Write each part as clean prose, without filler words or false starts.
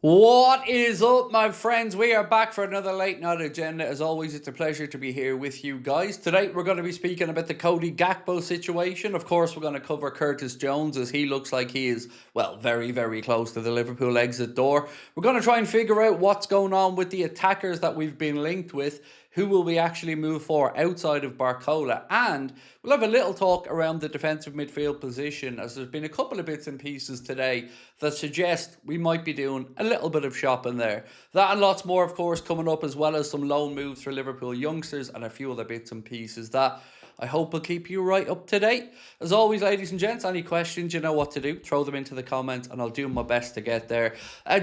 What is up, my friends? We are back for another late night agenda. As always, it's a pleasure to be here with you guys. Today, we're going to be speaking about the Cody Gakpo situation. Of course, we're going to cover Curtis Jones, as he looks like he is, well, very, very close to the Liverpool exit door. We're going to try and figure out what's going on with the attackers that we've been linked with. Who will we actually move for outside of BARCOLA? And we'll have a little talk around the defensive midfield position, as there's been a couple of bits and pieces today that suggest we might be doing a little bit of shopping there. That and lots more, of course, coming up, as well as some loan moves for Liverpool youngsters and a few other bits and pieces that I hope will keep you right up to date. As always, ladies and gents, any questions, you know what to do. Throw them into the comments and I'll do my best to get there.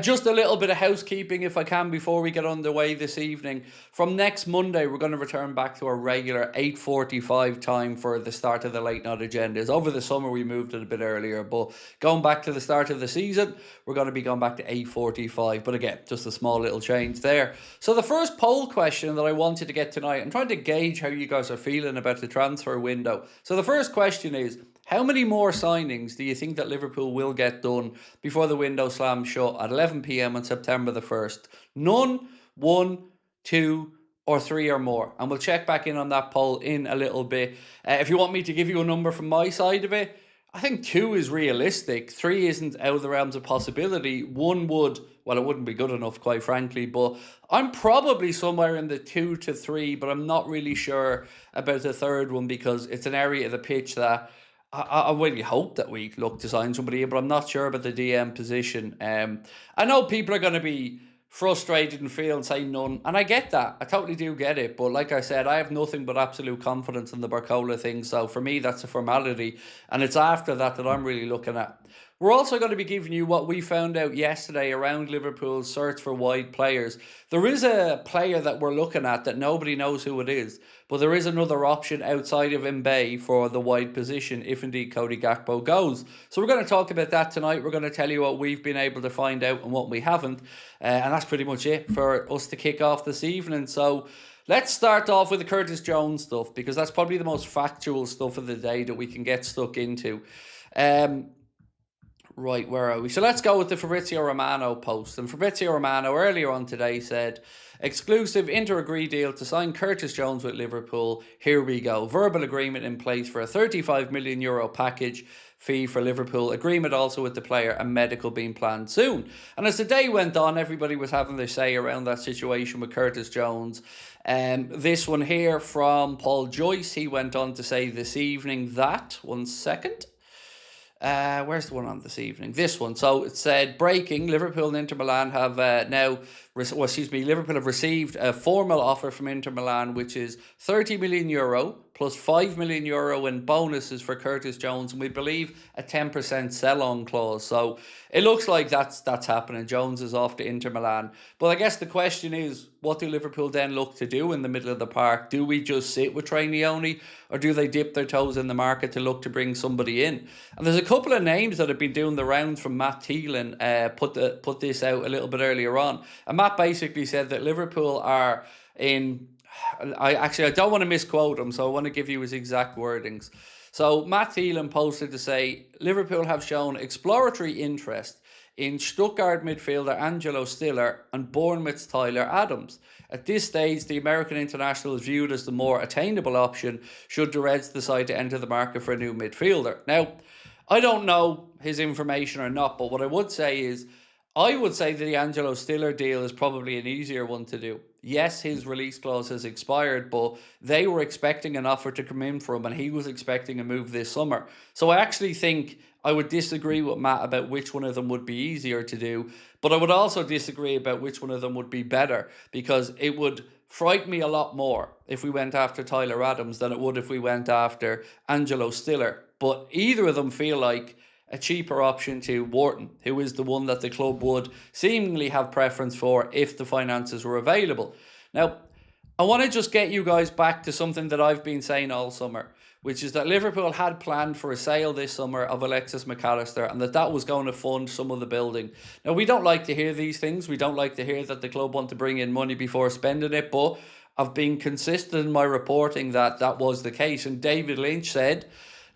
Just a little bit of housekeeping, if I can, before we get underway this evening. From next Monday, we're going to return back to our regular 8:45 time for the start of the late night agendas. Over the summer, we moved it a bit earlier, but going back to the start of the season, we're going to be going back to 8:45. But again, just a small little change there. So the first poll question that I wanted to get tonight, I'm trying to gauge how you guys are feeling about the transfer window. So the first question is, how many more signings do you think that Liverpool will get done before the window slams shut at 11 p.m. on September the 1st? None, 1, 2, or 3 or more. And we'll check back in on that poll in a little bit. If you want me to give you a number from my side of it, I think 2 is realistic. 3 isn't out of the realms of possibility. 1 would, well, it wouldn't be good enough, quite frankly, but I'm probably somewhere in the 2 to 3, but I'm not really sure about the third one, because it's an area of the pitch that I really hope that we look to sign somebody, but I'm not sure about the DM position. I know people are going to be frustrated and feel and say none, and I get that. I totally do get it, but like I said, I have nothing but absolute confidence in the BARCOLA thing, so for me that's a formality, and it's after that that I'm really looking at. We're also going to be giving you what we found out yesterday around Liverpool's search for wide players. There is a player that we're looking at that nobody knows who it is, but there is another option outside of Mbappe for the wide position if indeed Cody Gakpo goes. So we're going to talk about that tonight. We're going to tell you what we've been able to find out and what we haven't. And that's pretty much it for us to kick off this evening. So let's start off with the Curtis Jones stuff, because that's probably the most factual stuff of the day that we can get stuck into. Right, where are we? So let's go with the Fabrizio Romano post. And Fabrizio Romano earlier on today said, exclusive inter-agree deal to sign Curtis Jones with Liverpool. Here we go. Verbal agreement in place for a €35 million package fee for Liverpool. Agreement also with the player and medical being planned soon. And as the day went on, everybody was having their say around that situation with Curtis Jones. This one here from Paul Joyce, he went on to say this evening that, one second. Where's the one on this evening? This one. So it said, breaking, Liverpool and Inter Milan have Liverpool have received a formal offer from Inter Milan, which is €30 million plus €5 million in bonuses for Curtis Jones, and we believe a 10% sell-on clause. So it looks like that's happening. Jones is off to Inter Milan. But I guess the question is, what do Liverpool then look to do in the middle of the park? Do we just sit with Trainioni, or do they dip their toes in the market to look to bring somebody in? And there's a couple of names that have been doing the rounds from Matt Thielen, put this out a little bit earlier on. And Matt basically said that Liverpool are in... I don't want to misquote him, so I want to give you his exact wordings. So Matt Thielen posted to say, Liverpool have shown exploratory interest in Stuttgart midfielder Angelo Stiller and Bournemouth's Tyler Adams. At this stage, the American international is viewed as the more attainable option should the Reds decide to enter the market for a new midfielder. Now, I don't know his information or not, but what I would say is, I would say that the Angelo Stiller deal is probably an easier one to do. Yes, his release clause has expired, but they were expecting an offer to come in for him, and he was expecting a move this summer. So I actually think I would disagree with Matt about which one of them would be easier to do, but I would also disagree about which one of them would be better, because it would frighten me a lot more if we went after Tyler Adams than it would if we went after Angelo Stiller. But either of them feel like a cheaper option to Wharton, who is the one that the club would seemingly have preference for if the finances were available. Now, I want to just get you guys back to something that I've been saying all summer, which is that Liverpool had planned for a sale this summer of Alexis McAllister, and that was going to fund some of the building. Now, we don't like to hear these things. We don't like to hear that the club want to bring in money before spending it, but I've been consistent in my reporting that that was the case. And David Lynch said,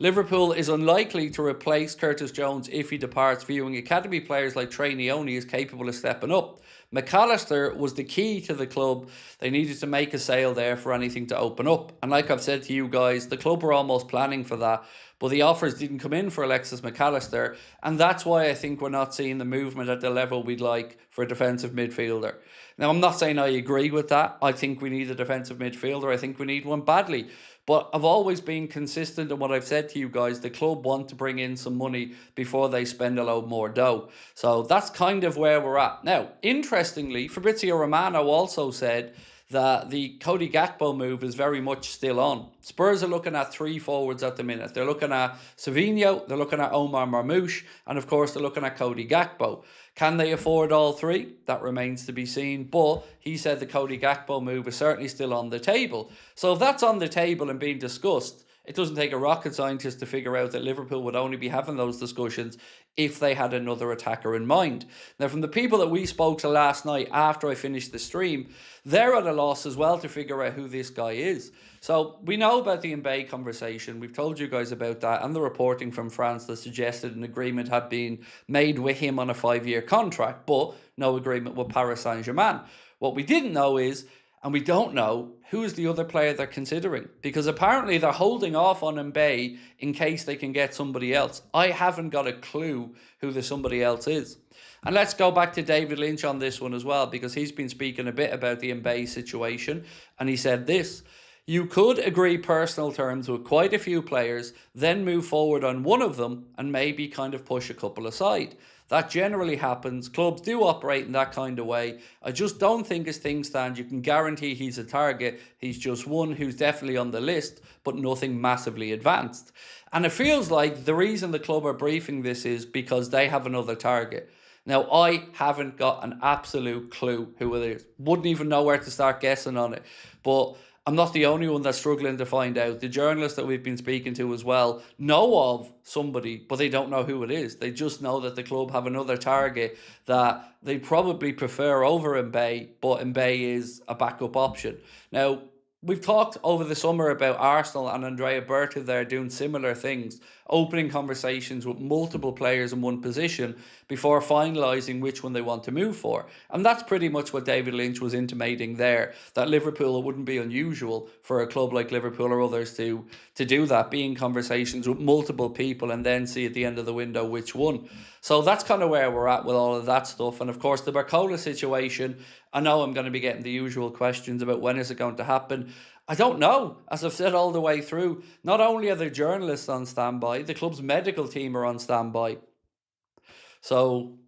Liverpool is unlikely to replace Curtis Jones if he departs, viewing academy players like Trey Neone as capable of stepping up. McAllister was the key to the club. They needed to make a sale there for anything to open up. And like I've said to you guys, the club were almost planning for that, but the offers didn't come in for Alexis McAllister. And that's why I think we're not seeing the movement at the level we'd like for a defensive midfielder. Now, I'm not saying I agree with that. I think we need a defensive midfielder. I think we need one badly. But I've always been consistent in what I've said to you guys. The club want to bring in some money before they spend a load more dough. So that's kind of where we're at. Now, interestingly, Fabrizio Romano also said that the Cody Gakpo move is very much still on. Spurs are looking at 3 forwards at the minute. They're looking at Savinho, they're looking at Omar Marmoush, and of course they're looking at Cody Gakpo. Can they afford all 3? That remains to be seen, but he said the Cody Gakpo move is certainly still on the table. So if that's on the table and being discussed, it doesn't take a rocket scientist to figure out that Liverpool would only be having those discussions if they had another attacker in mind. Now, from the people that we spoke to last night after I finished the stream, they're at a loss as well to figure out who this guy is. So we know about the Mbaye conversation. We've told you guys about that and the reporting from France that suggested an agreement had been made with him on a 5-year contract, but no agreement with Paris Saint-Germain. What we didn't know is, and we don't know, who's the other player they're considering, because apparently they're holding off on Mbaye in case they can get somebody else. I haven't got a clue who the somebody else is. And let's go back to David Lynch on this one as well, because he's been speaking a bit about the Mbaye situation, and he said this: you could agree personal terms with quite a few players, then move forward on one of them and maybe kind of push a couple aside. That generally happens. Clubs do operate in that kind of way. I just don't think as things stand, you can guarantee he's a target. He's just one who's definitely on the list, but nothing massively advanced. And it feels like the reason the club are briefing this is because they have another target. Now, I haven't got an absolute clue who it is. Wouldn't even know where to start guessing on it. But I'm not the only one that's struggling to find out. The journalists that we've been speaking to as well know of somebody, but they don't know who it is. They just know that the club have another target that they probably prefer over Mbaye, but Mbaye is a backup option. Now, we've talked over the summer about Arsenal and Andrea Berta there doing similar things, opening conversations with multiple players in one position before finalising which one they want to move for. And that's pretty much what David Lynch was intimating there, that Liverpool, it wouldn't be unusual for a club like Liverpool or others to do that, be in conversations with multiple people and then see at the end of the window which one. So that's kind of where we're at with all of that stuff. And of course, the BARCOLA situation, I know I'm going to be getting the usual questions about when is it going to happen. I don't know. As I've said all the way through, not only are the journalists on standby, the club's medical team are on standby. So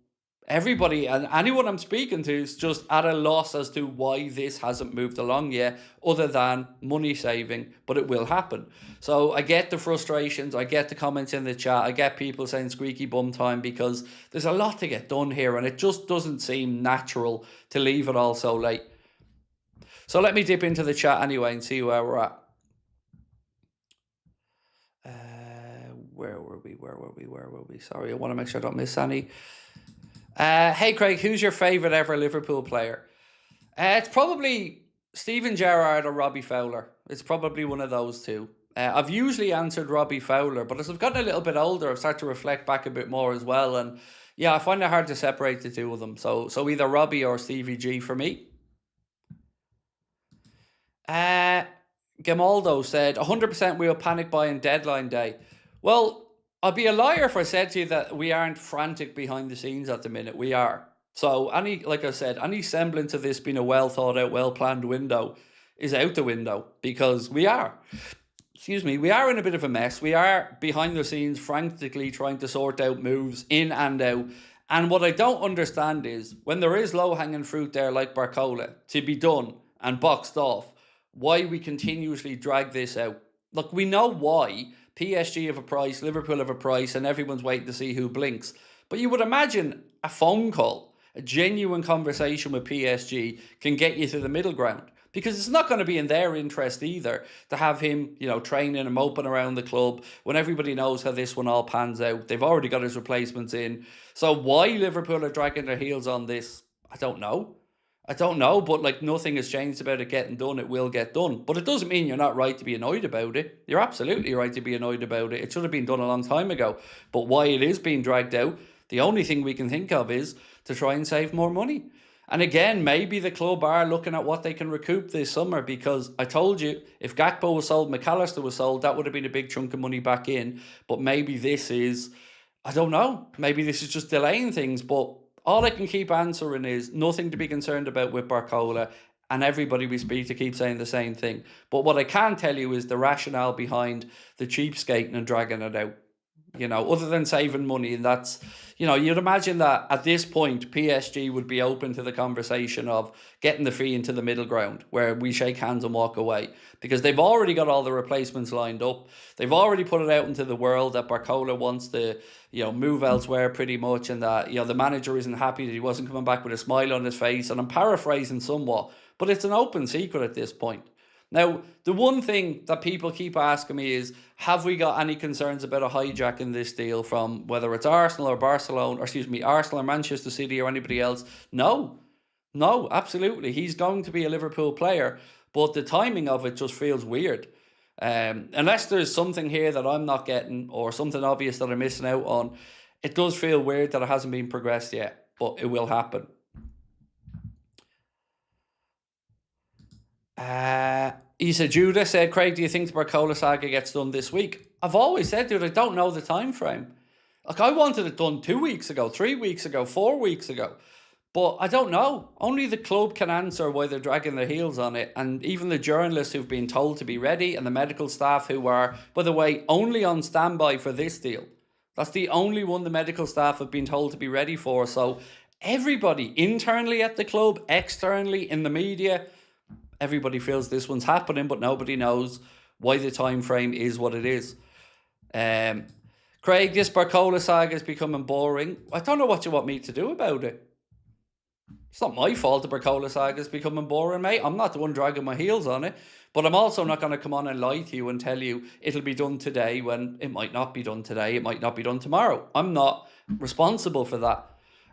everybody and anyone I'm speaking to is just at a loss as to why this hasn't moved along yet, other than money saving, but it will happen. So I get the frustrations, I get the comments in the chat, I get people saying squeaky bum time, because there's a lot to get done here and it just doesn't seem natural to leave it all so late. So let me dip into the chat anyway and see where we're at. Where were we? Sorry, I want to make sure I don't miss any. Hey Craig, who's your favourite ever Liverpool player? It's probably Steven Gerrard or Robbie Fowler. It's probably one of those two. I've usually answered Robbie Fowler, but as I've gotten a little bit older, I've started to reflect back a bit more as well. And yeah, I find it hard to separate the two of them. So either Robbie or Stevie G for me. Gamaldo said 100% we'll panic buying deadline day. Well, I'd be a liar if I said to you that we aren't frantic behind the scenes at the minute. We are. So like I said, any semblance of this being a well thought out, well planned window is out the window, because we are. We are in a bit of a mess. We are behind the scenes frantically trying to sort out moves in and out. And what I don't understand is when there is low hanging fruit there like BARCOLA to be done and boxed off, why we continuously drag this out. Look, we know why. PSG have a price, Liverpool have a price, and everyone's waiting to see who blinks. But you would imagine a phone call, a genuine conversation with PSG can get you to the middle ground. Because it's not going to be in their interest either to have him, training and moping around the club when everybody knows how this one all pans out. They've already got his replacements in. So why Liverpool are dragging their heels on this, I don't know. I don't know, but like nothing has changed about it getting done. It will get done. But it doesn't mean you're not right to be annoyed about it. You're absolutely right to be annoyed about it. It should have been done a long time ago. But why it is being dragged out, the only thing we can think of is to try and save more money. And again, maybe the club are looking at what they can recoup this summer, because I told you, if Gakpo was sold, McAllister was sold, that would have been a big chunk of money back in. But maybe this is, I don't know, maybe this is just delaying things. But all I can keep answering is nothing to be concerned about with BARCOLA, and everybody we speak to keep saying the same thing. But what I can tell you is the rationale behind the cheapskating and dragging it out. You know, other than saving money, and that's, you know, you'd imagine that at this point, PSG would be open to the conversation of getting the fee into the middle ground where we shake hands and walk away, because they've already got all the replacements lined up. They've already put it out into the world that BARCOLA wants to, you know, move elsewhere pretty much, and that, you know, the manager isn't happy that he wasn't coming back with a smile on his face. And I'm paraphrasing somewhat, but it's an open secret at this point. Now, the one thing that people keep asking me is, have we got any concerns about a hijack in this deal from whether it's Arsenal or Barcelona, or excuse me, Arsenal or Manchester City or anybody else? No, absolutely. He's going to be a Liverpool player, but the timing of it just feels weird. Unless there's something here that I'm not getting or something obvious that I'm missing out on, it does feel weird that it hasn't been progressed yet, but it will happen. Isa Judah said, Craig, do you think the BARCOLA saga gets done this week? I've always said, dude, I don't know the time frame. Like, I wanted it done 2 weeks ago, 3 weeks ago, 4 weeks ago. But I don't know. Only the club can answer why they're dragging their heels on it. And even the journalists who've been told to be ready, and the medical staff who are, by the way, only on standby for this deal. That's the only one the medical staff have been told to be ready for. So everybody internally at the club, externally in the media, everybody feels this one's happening, but nobody knows why the time frame is what it is. Craig, this BARCOLA saga is becoming boring. I don't know what you want me to do about it. It's not my fault the BARCOLA saga is becoming boring, mate. I'm not the one dragging my heels on it. But I'm also not going to come on and lie to you and tell you it'll be done today when it might not be done today. It might not be done tomorrow. I'm not responsible for that.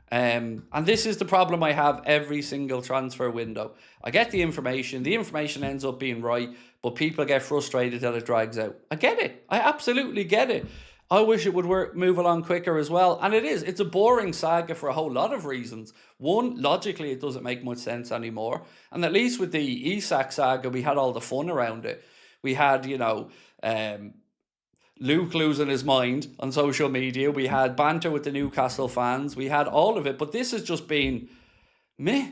And this is the problem I have every single transfer window. I get the information ends up being right, but people get frustrated that it drags out. I get it. I absolutely get it. I wish it would move along quicker as well. And it is. It's a boring saga for a whole lot of reasons. One, logically, it doesn't make much sense anymore. And at least with the Isak saga, we had all the fun around it. We had, you know, Luke losing his mind on social media. We had banter with the Newcastle fans. We had all of it. But this has just been meh.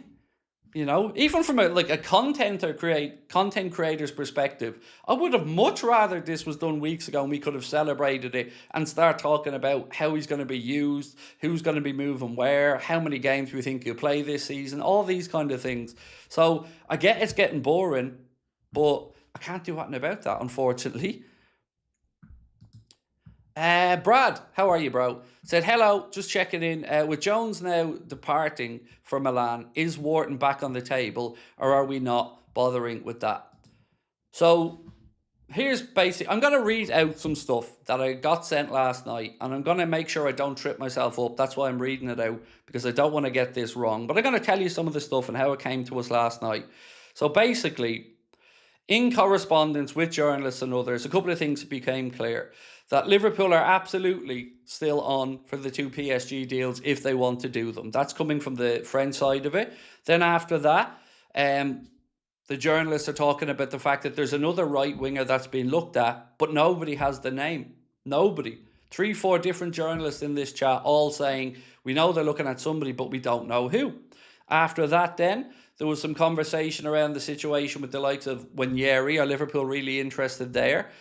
You know, even from a content creator's perspective, I would have much rather this was done weeks ago and we could have celebrated it and start talking about how he's going to be used, who's going to be moving where, how many games we think he'll play this season, all these kind of things. So I get it's getting boring, but I can't do anything about that, unfortunately. Brad, how are you, bro? Said, hello, just checking in. With Jones now departing for Milan, is Wharton back on the table, or are we not bothering with that? So, here's basic. I'm going to read out some stuff that I got sent last night, and I'm going to make sure I don't trip myself up. That's why I'm reading it out, because I don't want to get this wrong. But I'm going to tell you some of the stuff and how it came to us last night. So, basically, in correspondence with journalists and others, a couple of things became clear. That Liverpool are absolutely still on for the 2 PSG deals if they want to do them. That's coming from the French side of it. Then after that, the journalists are talking about the fact that there's another right winger that's been looked at, but nobody has the name. Nobody. 3-4 different journalists in this chat all saying, we know they're looking at somebody, but we don't know who. After that then, there was some conversation around the situation with the likes of Wanyeri. Are Liverpool really interested there?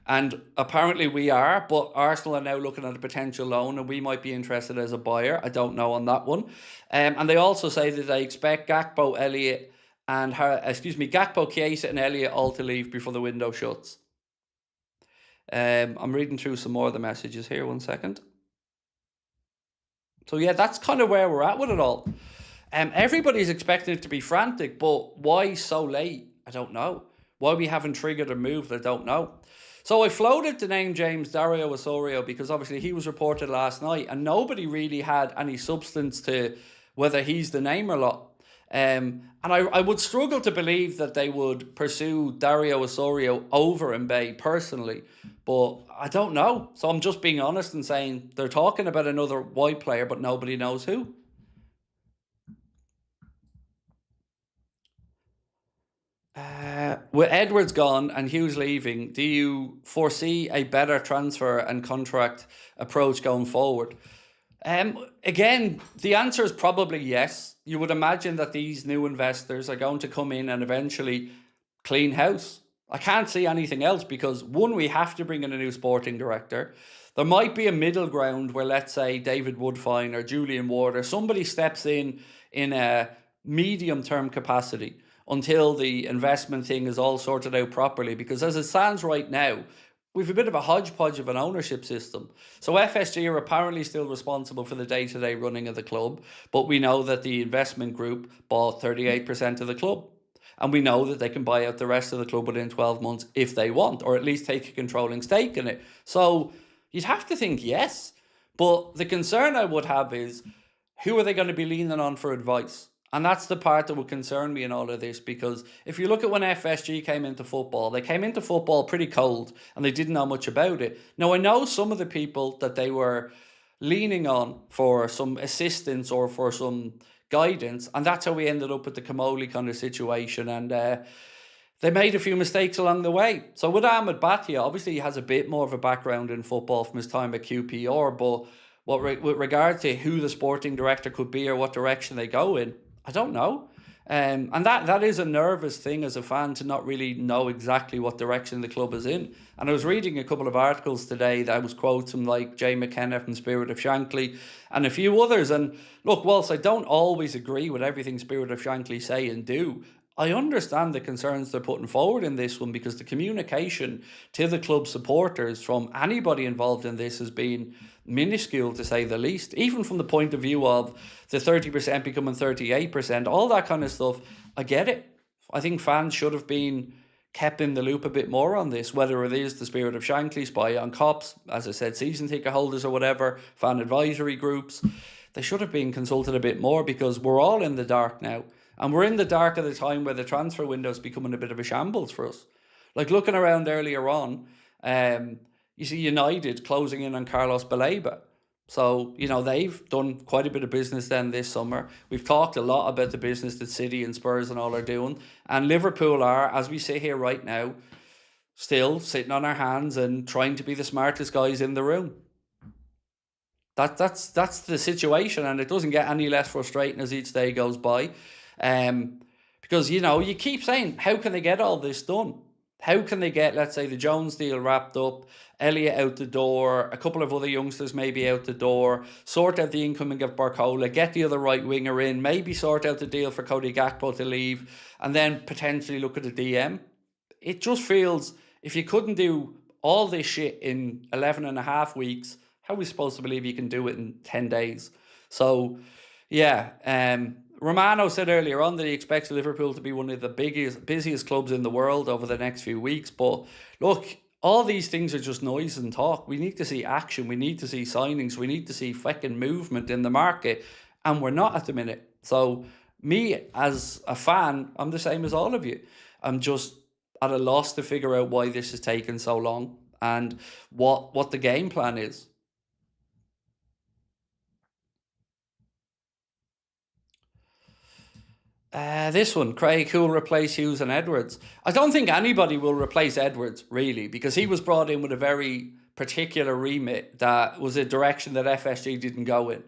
And apparently we are, but Arsenal are now looking at a potential loan and we might be interested as a buyer. I don't know on that one. And they also say that they expect Gakpo, Chiesa and Elliott all to leave before the window shuts. I'm reading through some more of the messages here. 1 second. So yeah, that's kind of where we're at with it all. Everybody's expecting it to be frantic, but why so late? I don't know. Why we haven't triggered or moved, I don't know. So I floated the name James Dario Osorio because obviously he was reported last night and nobody really had any substance to whether he's the name or not. And I would struggle to believe that they would pursue Dario Osorio over Mbaye personally, but I don't know. So I'm just being honest and saying they're talking about another wide player, but nobody knows who. With Edwards gone and Hughes leaving, do you foresee a better transfer and contract approach going forward? Again, the answer is probably yes. You would imagine that these new investors are going to come in and eventually clean house. I can't see anything else because, one, we have to bring in a new sporting director. There might be a middle ground where, let's say, David Woodfine or Julian Ward or somebody steps in a medium-term capacity until the investment thing is all sorted out properly. Because as it stands right now, we've a bit of a hodgepodge of an ownership system. So FSG are apparently still responsible for the day-to-day running of the club, but we know that the investment group bought 38% of the club. And we know that they can buy out the rest of the club within 12 months if they want, or at least take a controlling stake in it. So you'd have to think yes. But the concern I would have is, who are they going to be leaning on for advice? And that's the part that would concern me in all of this, because if you look at when FSG came into football, they came into football pretty cold and they didn't know much about it. Now, I know some of the people that they were leaning on for some assistance or for some guidance, and that's how we ended up with the Kamoli kind of situation, and they made a few mistakes along the way. So with Ahmed Bhatia, obviously he has a bit more of a background in football from his time at QPR, but with regard to who the sporting director could be or what direction they go in, I don't know. And that is a nervous thing as a fan, to not really know exactly what direction the club is in. And I was reading a couple of articles today that was quoting like Jay McKenna from Spirit of Shankly and a few others. And look, whilst I don't always agree with everything Spirit of Shankly say and do, I understand the concerns they're putting forward in this one, because the communication to the club supporters from anybody involved in this has been minuscule, to say the least. Even from the point of view of the 30% becoming 38%, all that kind of stuff, I get it. I think fans should have been kept in the loop a bit more on this, whether it is the Spirit of Shankly, Spy on Cops, as I said, season ticket holders or whatever, fan advisory groups. They should have been consulted a bit more, because we're all in the dark now. And we're in the dark at a time where the transfer window is becoming a bit of a shambles for us. Like looking around earlier on, you see United closing in on Carlos Baleba. So, they've done quite a bit of business then this summer. We've talked a lot about the business that City and Spurs and all are doing. And Liverpool are, as we sit here right now, still sitting on our hands and trying to be the smartest guys in the room. That's the situation, and it doesn't get any less frustrating as each day goes by. Because, you keep saying, how can they get all this done? How can they get, let's say, the Jones deal wrapped up, Elliott out the door, a couple of other youngsters maybe out the door, sort out the incoming of BARCOLA, get the other right winger in, maybe sort out the deal for Cody Gakpo to leave, and then potentially look at the DM? It just feels, if you couldn't do all this shit in 11 and a half weeks, how are we supposed to believe you can do it in 10 days? So, yeah, Romano said earlier on that he expects Liverpool to be one of the busiest clubs in the world over the next few weeks. But look, all these things are just noise and talk. We need to see action. We need to see signings. We need to see fucking movement in the market. And we're not at the minute. So me, as a fan, I'm the same as all of you. I'm just at a loss to figure out why this has taken so long and what the game plan is. This one, Craig, who will replace Hughes and Edwards? I don't think anybody will replace Edwards, really, because he was brought in with a very particular remit that was a direction that FSG didn't go in.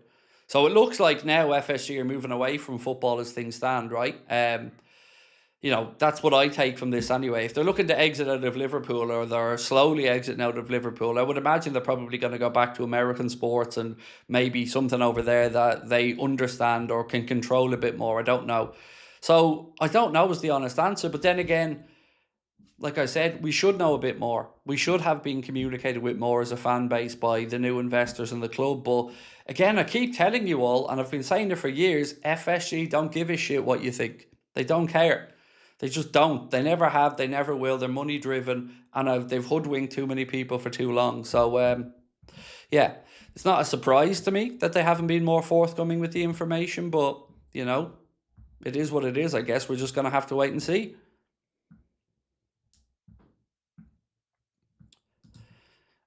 So it looks like now FSG are moving away from football as things stand, right? That's what I take from this anyway. If they're looking to exit out of Liverpool, or they're slowly exiting out of Liverpool, I would imagine they're probably going to go back to American sports and maybe something over there that they understand or can control a bit more. I don't know. So I don't know is the honest answer. But then again, like I said, we should know a bit more. We should have been communicated with more as a fan base by the new investors in the club. But again, I keep telling you all, and I've been saying it for years, FSG don't give a shit what you think. They don't care. They just don't. They never have. They never will. They're money driven, and they've hoodwinked too many people for too long. So, yeah, it's not a surprise to me that they haven't been more forthcoming with the information, but, you know, it is what it is. I guess we're just going to have to wait and see.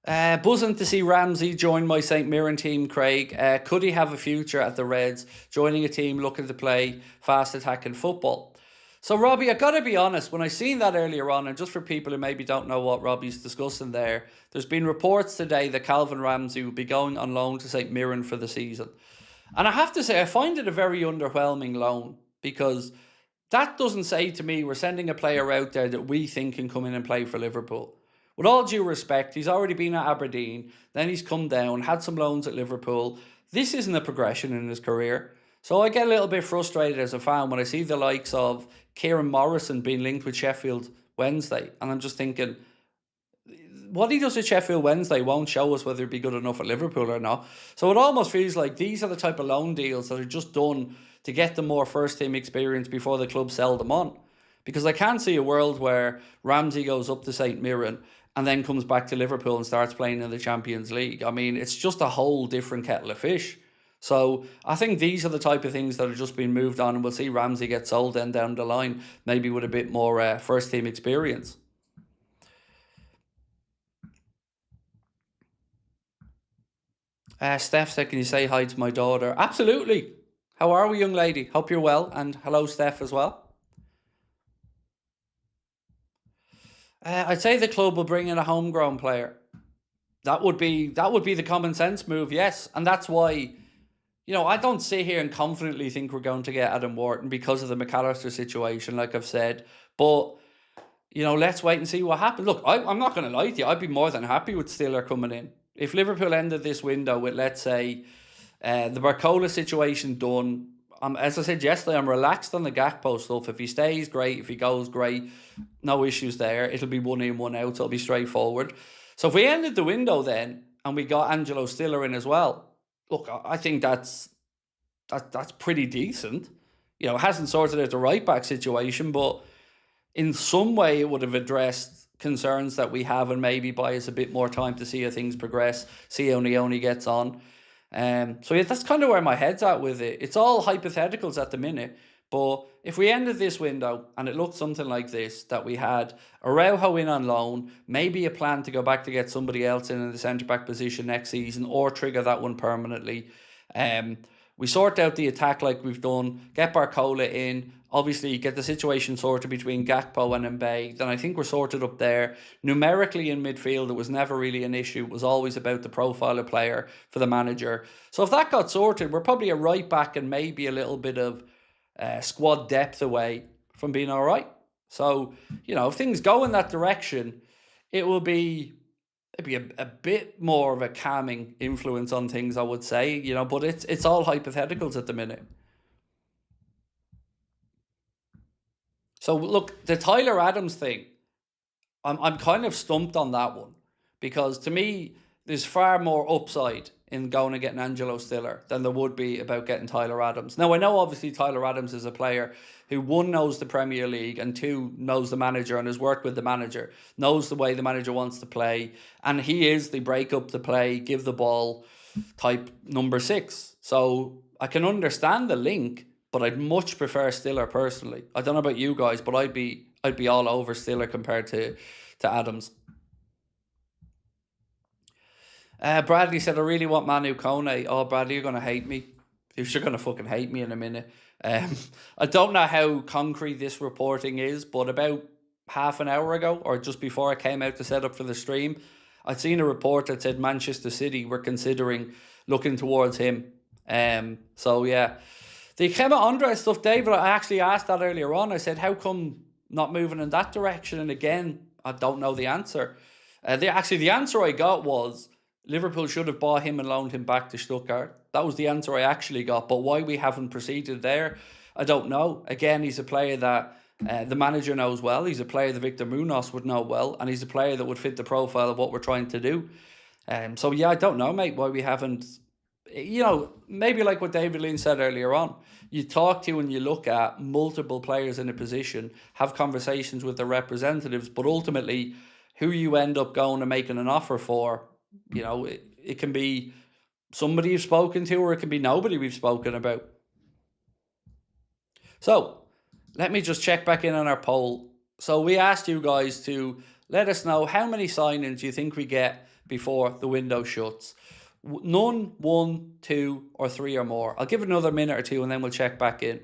Buzzing to see Ramsey join my St Mirren team, Craig. Could he have a future at the Reds, joining a team looking to play fast attacking football? So, Robbie, I got to be honest, when I seen that earlier on, and just for people who maybe don't know what Robbie's discussing there, there's been reports today that Calvin Ramsey will be going on loan to St Mirren for the season. And I have to say, I find it a very underwhelming loan, because that doesn't say to me we're sending a player out there that we think can come in and play for Liverpool. With all due respect, he's already been at Aberdeen, then he's come down, had some loans at Liverpool. This isn't a progression in his career. So I get a little bit frustrated as a fan when I see the likes of Kieran Morrison being linked with Sheffield Wednesday. And I'm just thinking, what he does at Sheffield Wednesday won't show us whether he'd be good enough at Liverpool or not. So it almost feels like these are the type of loan deals that are just done to get them more first-team experience before the club sell them on. Because I can't see a world where Ramsey goes up to St Mirren and then comes back to Liverpool and starts playing in the Champions League. I mean, it's just a whole different kettle of fish. So I think these are the type of things that are just being moved on, and we'll see Ramsey get sold then down the line, maybe with a bit more first-team experience. Steph said, can you say hi to my daughter? Absolutely. How are we, young lady? Hope you're well. And hello, Steph, as well. I'd say the club will bring in a homegrown player. That would be the common sense move, yes. And that's why, I don't sit here and confidently think we're going to get Adam Wharton because of the McAllister situation, like I've said. But, let's wait and see what happens. Look, I'm not going to lie to you. I'd be more than happy with Stiller coming in. If Liverpool ended this window with, let's say, the BARCOLA situation done, as I said yesterday, I'm relaxed on the Gakpo stuff. If he stays, great. If he goes, great. No issues there. It'll be 1 in, 1 out. So it'll be straightforward. So if we ended the window then, and we got Angelo Stiller in as well, look, I think that's pretty decent. It hasn't sorted out the right-back situation, but in some way it would have addressed concerns that we have and maybe buy us a bit more time to see how things progress, see how Leone gets on. So yeah, that's kind of where my head's at with it. It's all hypotheticals at the minute, but if we ended this window and it looked something like this, that we had Araujo in on loan, maybe a plan to go back to get somebody else in the centre-back position next season or trigger that one permanently. We sort out the attack like we've done, get BARCOLA in, obviously get the situation sorted between Gakpo and Mbaye, then I think we're sorted up there. Numerically in midfield, it was never really an issue. It was always about the profile of player for the manager. So if that got sorted, we're probably a right back and maybe a little bit of squad depth away from being all right. So, if things go in that direction, it'd be a bit more of a calming influence on things, I would say, but it's all hypotheticals at the minute. So look, the Tyler Adams thing, I'm kind of stumped on that one, because to me, there's far more upside in going and getting Angelo Stiller than there would be about getting Tyler Adams. Now, I know obviously Tyler Adams is a player who, one, knows the Premier League, and two, knows the manager and has worked with the manager, knows the way the manager wants to play, and he is the break up the play, give the ball type number 6. So I can understand the link, but I'd much prefer Stiller personally. I don't know about you guys, but I'd be all over Stiller compared to Adams. Bradley said, I really want Manu Kone. Oh, Bradley, you're going to hate me. You're going to fucking hate me in a minute. I don't know how concrete this reporting is, but about half an hour ago, or just before I came out to set up for the stream, I'd seen a report that said Manchester City were considering looking towards him. So yeah. The Kema Andres stuff, David, I actually asked that earlier on. I said, how come not moving in that direction? And again, I don't know the answer. The answer I got was Liverpool should have bought him and loaned him back to Stuttgart. That was the answer I actually got. But why we haven't proceeded there, I don't know. Again, he's a player that the manager knows well. He's a player that Victor Munoz would know well. And he's a player that would fit the profile of what we're trying to do. So yeah, I don't know, mate, why we haven't... maybe like what David Lean said earlier on, you talk to and you look at multiple players in a position, have conversations with the representatives, but ultimately who you end up going and making an offer for, You know, it can be somebody you've spoken to, or it can be nobody we've spoken about. So let me just check back in on our poll. So we asked you guys to let us know how many signings you think we get before the window shuts. None, 1, 2, or 3 or more. I'll give it another minute or two and then we'll check back in.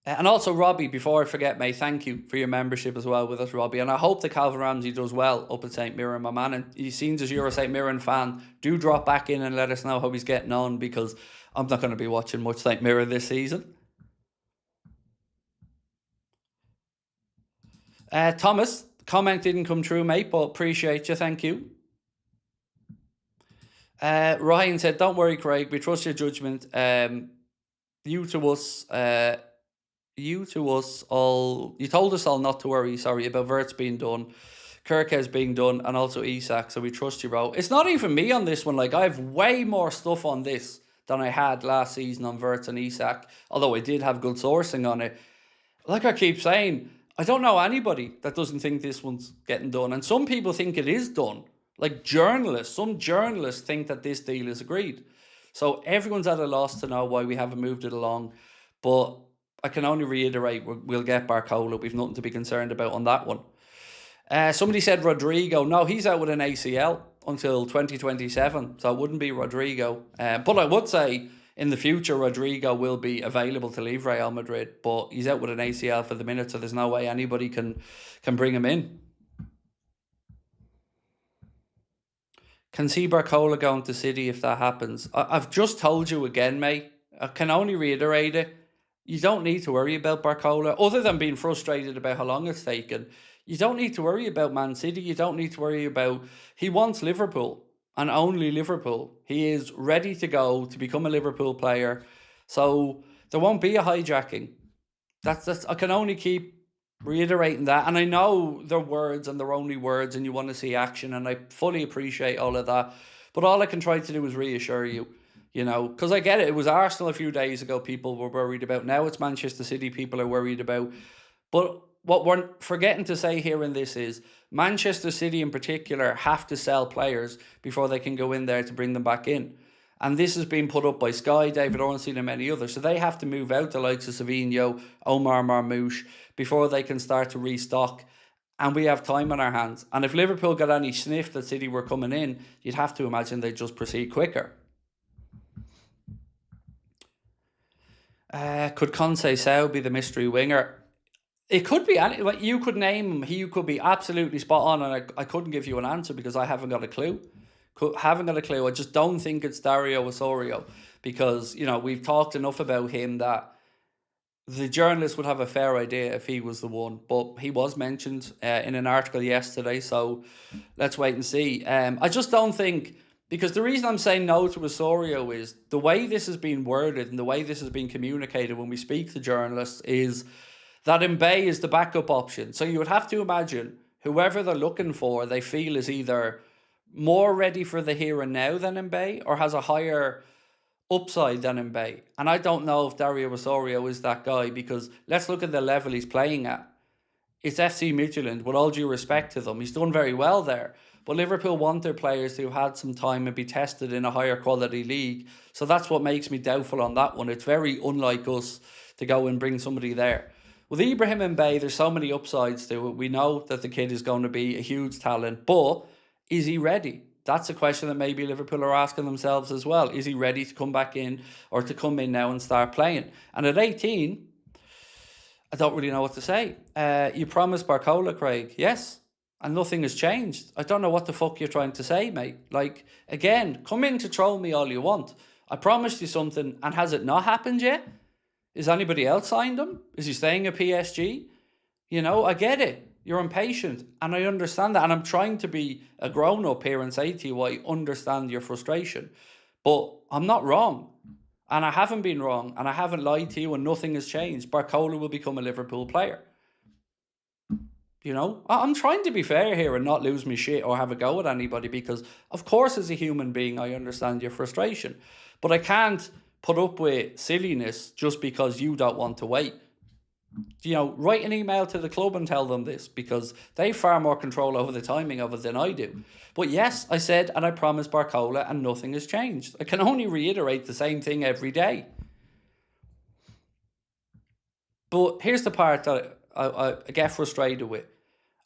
And also, Robbie, before I forget, mate, thank you for your membership as well with us, Robbie. And I hope that Calvin Ramsey does well up at St. Mirren, my man. And he seems as you're a St. Mirren fan, do drop back in and let us know how he's getting on, because I'm not going to be watching much St. Mirren this season. Thomas, comment didn't come through, mate, but appreciate you. Thank you. Ryan said, don't worry, Craig. We trust your judgment. You told us all not to worry, sorry, about Verts being done, Kirkes being done, and also Isak, so we trust you, bro. It's not even me on this one. Like, I have way more stuff on this than I had last season on Verts and Isak, although I did have good sourcing on it. Like I keep saying, I don't know anybody that doesn't think this one's getting done, and some people think it is done. Like some journalists think that this deal is agreed. So everyone's at a loss to know why we haven't moved it along, but I can only reiterate, we'll get BARCOLA. We've nothing to be concerned about on that one. Somebody said Rodrigo. No, he's out with an ACL until 2027, so it wouldn't be Rodrigo. But I would say in the future, Rodrigo will be available to leave Real Madrid, but he's out with an ACL for the minute, so there's no way anybody can bring him in. Can see BARCOLA going to City if that happens. I've just told you again, mate. I can only reiterate it. You don't need to worry about BARCOLA, other than being frustrated about how long it's taken. You don't need to worry about Man City. You don't need to worry about... He wants Liverpool, and only Liverpool. He is ready to go to become a Liverpool player. So there won't be a hijacking. That's I can only keep reiterating that. And I know they're words and they're only words, and you want to see action, and I fully appreciate all of that. But all I can try to do is reassure you. You know, because I get it. It was Arsenal a few days ago people were worried about. Now it's Manchester City people are worried about. But what we're forgetting to say here in this is Manchester City in particular have to sell players before they can go in there to bring them back in. And this has been put up by Sky, David Ornstein and many others. So they have to move out the likes of Savinho, Omar Marmoush before they can start to restock. And we have time on our hands. And if Liverpool got any sniff that City were coming in, you'd have to imagine they'd just proceed quicker. Could Conceição be the mystery winger? It could be any. Like, you could name him. He could be absolutely spot on, and I couldn't give you an answer because I haven't got a clue. I just don't think it's Dario Osorio, because, you know, we've talked enough about him that the journalist would have a fair idea if he was the one. But he was mentioned in an article yesterday, so let's wait and see. I just don't think... Because the reason I'm saying no to Osorio is the way this has been worded and the way this has been communicated when we speak to journalists is that Mbaye is the backup option. So you would have to imagine whoever they're looking for, they feel is either more ready for the here and now than Mbaye or has a higher upside than Mbaye. And I don't know if Dario Osorio is that guy, because let's look at the level he's playing at. It's FC Midtjylland, with all due respect to them. He's done very well there. But Liverpool want their players to have had some time and be tested in a higher quality league. So that's what makes me doubtful on that one. It's very unlike us to go and bring somebody there. With Ibrahim Mbaye, there's so many upsides to it. We know that the kid is going to be a huge talent, but is he ready? That's a question that maybe Liverpool are asking themselves as well. Is he ready to come back in, or to come in now and start playing? And at 18, I don't really know what to say. You promised BARCOLA, Craig. Yes. And nothing has changed. I don't know what the fuck you're trying to say, mate. Like, again, come in to troll me all you want. I promised you something, and has it not happened yet? Is anybody else signed him? Is he staying at PSG? You know, I get it. You're impatient, and I understand that. And I'm trying to be a grown-up here and say to you, I understand your frustration. But I'm not wrong. And I haven't been wrong, and I haven't lied to you, and nothing has changed. BARCOLA will become a Liverpool player. You know, I'm trying to be fair here and not lose my shit or have a go at anybody, because, of course, as a human being, I understand your frustration. But I can't put up with silliness just because you don't want to wait. Write an email to the club and tell them this, because they have far more control over the timing of it than I do. But yes, I said and I promised BARCOLA, and nothing has changed. I can only reiterate the same thing every day. But here's the part that I get frustrated with.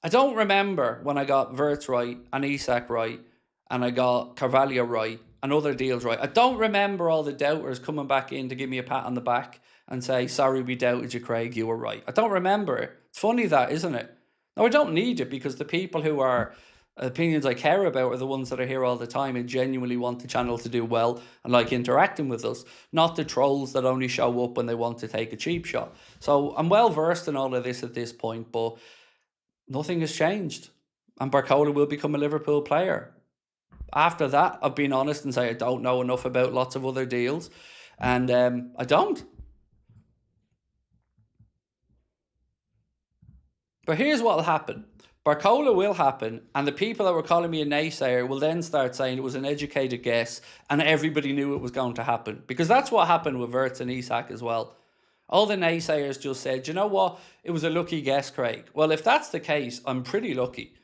I don't remember when I got Wirtz right and Isak right and I got Carvalho right and other deals right. I don't remember all the doubters coming back in to give me a pat on the back and say, sorry, we doubted you, Craig, you were right. I don't remember it. It's funny that, isn't it? No, I don't need it, because the people who are opinions I care about are the ones that are here all the time and genuinely want the channel to do well and like interacting with us, not the trolls that only show up when they want to take a cheap shot. So I'm well versed in all of this at this point, but nothing has changed, and BARCOLA will become a Liverpool player. After that, I've been honest and say I don't know enough about lots of other deals, and I don't. But here's what will happen. BARCOLA will happen, and the people that were calling me a naysayer will then start saying it was an educated guess and everybody knew it was going to happen. Because that's what happened with Wirtz and Isak as well. All the naysayers just said, you know what, it was a lucky guess, Craig. Well, if that's the case, I'm pretty lucky.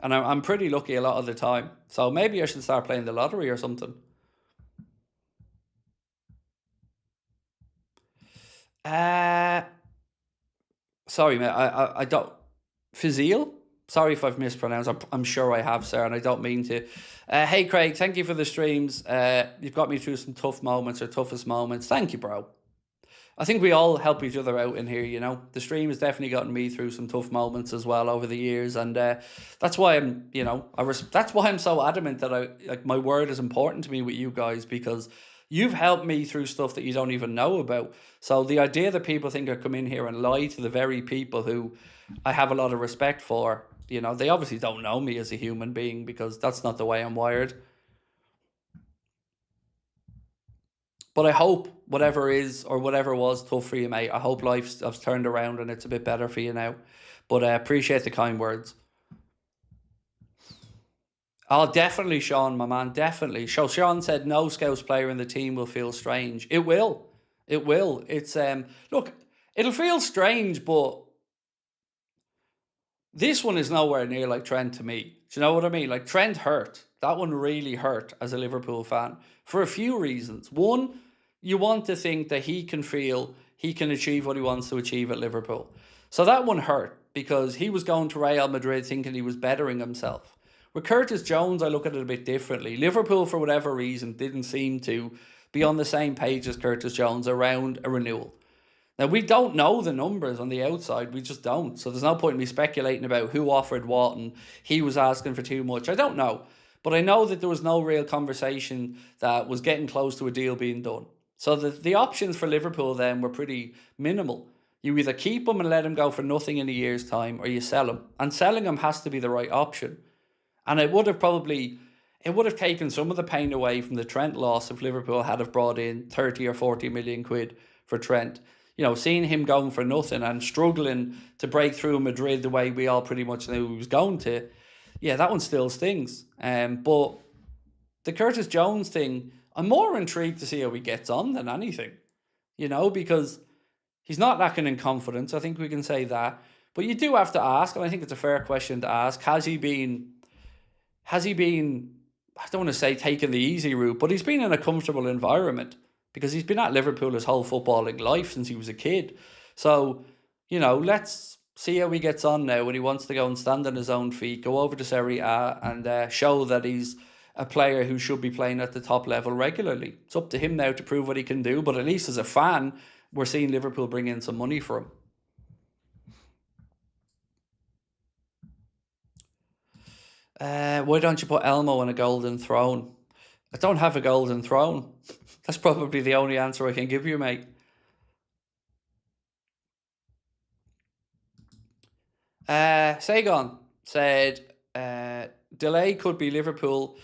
And I'm pretty lucky a lot of the time. So maybe I should start playing the lottery or something. Sorry, mate, I don't... Fazil? Sorry if I've mispronounced. I'm sure I have, sir, and I don't mean to. Hey, Craig, thank you for the streams. You've got me through some tough moments, or toughest moments. Thank you, bro. I think we all help each other out in here, The stream has definitely gotten me through some tough moments as well over the years, and that's why I'm, that's why I'm so adamant that my word is important to me with you guys, because you've helped me through stuff that you don't even know about. So the idea that people think I come in here and lie to the very people who I have a lot of respect for, they obviously don't know me as a human being, because that's not the way I'm wired. But I hope whatever is or whatever was tough for you, mate, I hope life's turned around and it's a bit better for you now. But I appreciate the kind words. Oh, definitely, Sean, my man, definitely. So Sean said no Scouse player in the team will feel strange. It will. It will. It's look, it'll feel strange, but this one is nowhere near like Trent to me. Do you know what I mean? Like, Trent hurt. That one really hurt as a Liverpool fan for a few reasons. One, you want to think that he can feel he can achieve what he wants to achieve at Liverpool. So that one hurt, because he was going to Real Madrid thinking he was bettering himself. With Curtis Jones, I look at it a bit differently. Liverpool, for whatever reason, didn't seem to be on the same page as Curtis Jones around a renewal. Now, we don't know the numbers on the outside. We just don't. So there's no point in me speculating about who offered what and he was asking for too much. I don't know. But I know that there was no real conversation that was getting close to a deal being done. So the options for Liverpool then were pretty minimal. You either keep him and let him go for nothing in a year's time, or you sell him. And selling him has to be the right option. And it would have taken some of the pain away from the Trent loss if Liverpool had have brought in 30 or 40 million quid for Trent. Seeing him going for nothing and struggling to break through Madrid the way we all pretty much knew he was going to, yeah, that one still stings. But the Curtis Jones thing, I'm more intrigued to see how he gets on than anything, because he's not lacking in confidence. I think we can say that. But you do have to ask, and I think it's a fair question to ask, has he been, I don't want to say taking the easy route, but he's been in a comfortable environment, because he's been at Liverpool his whole footballing life since he was a kid. So, let's see how he gets on now when he wants to go and stand on his own feet, go over to Serie A and show that he's a player who should be playing at the top level regularly. It's up to him now to prove what he can do, but at least as a fan, we're seeing Liverpool bring in some money for him. Why don't you put Elmo on a golden throne? I don't have a golden throne. That's probably the only answer I can give you, mate. Sagan said, delay could be Liverpool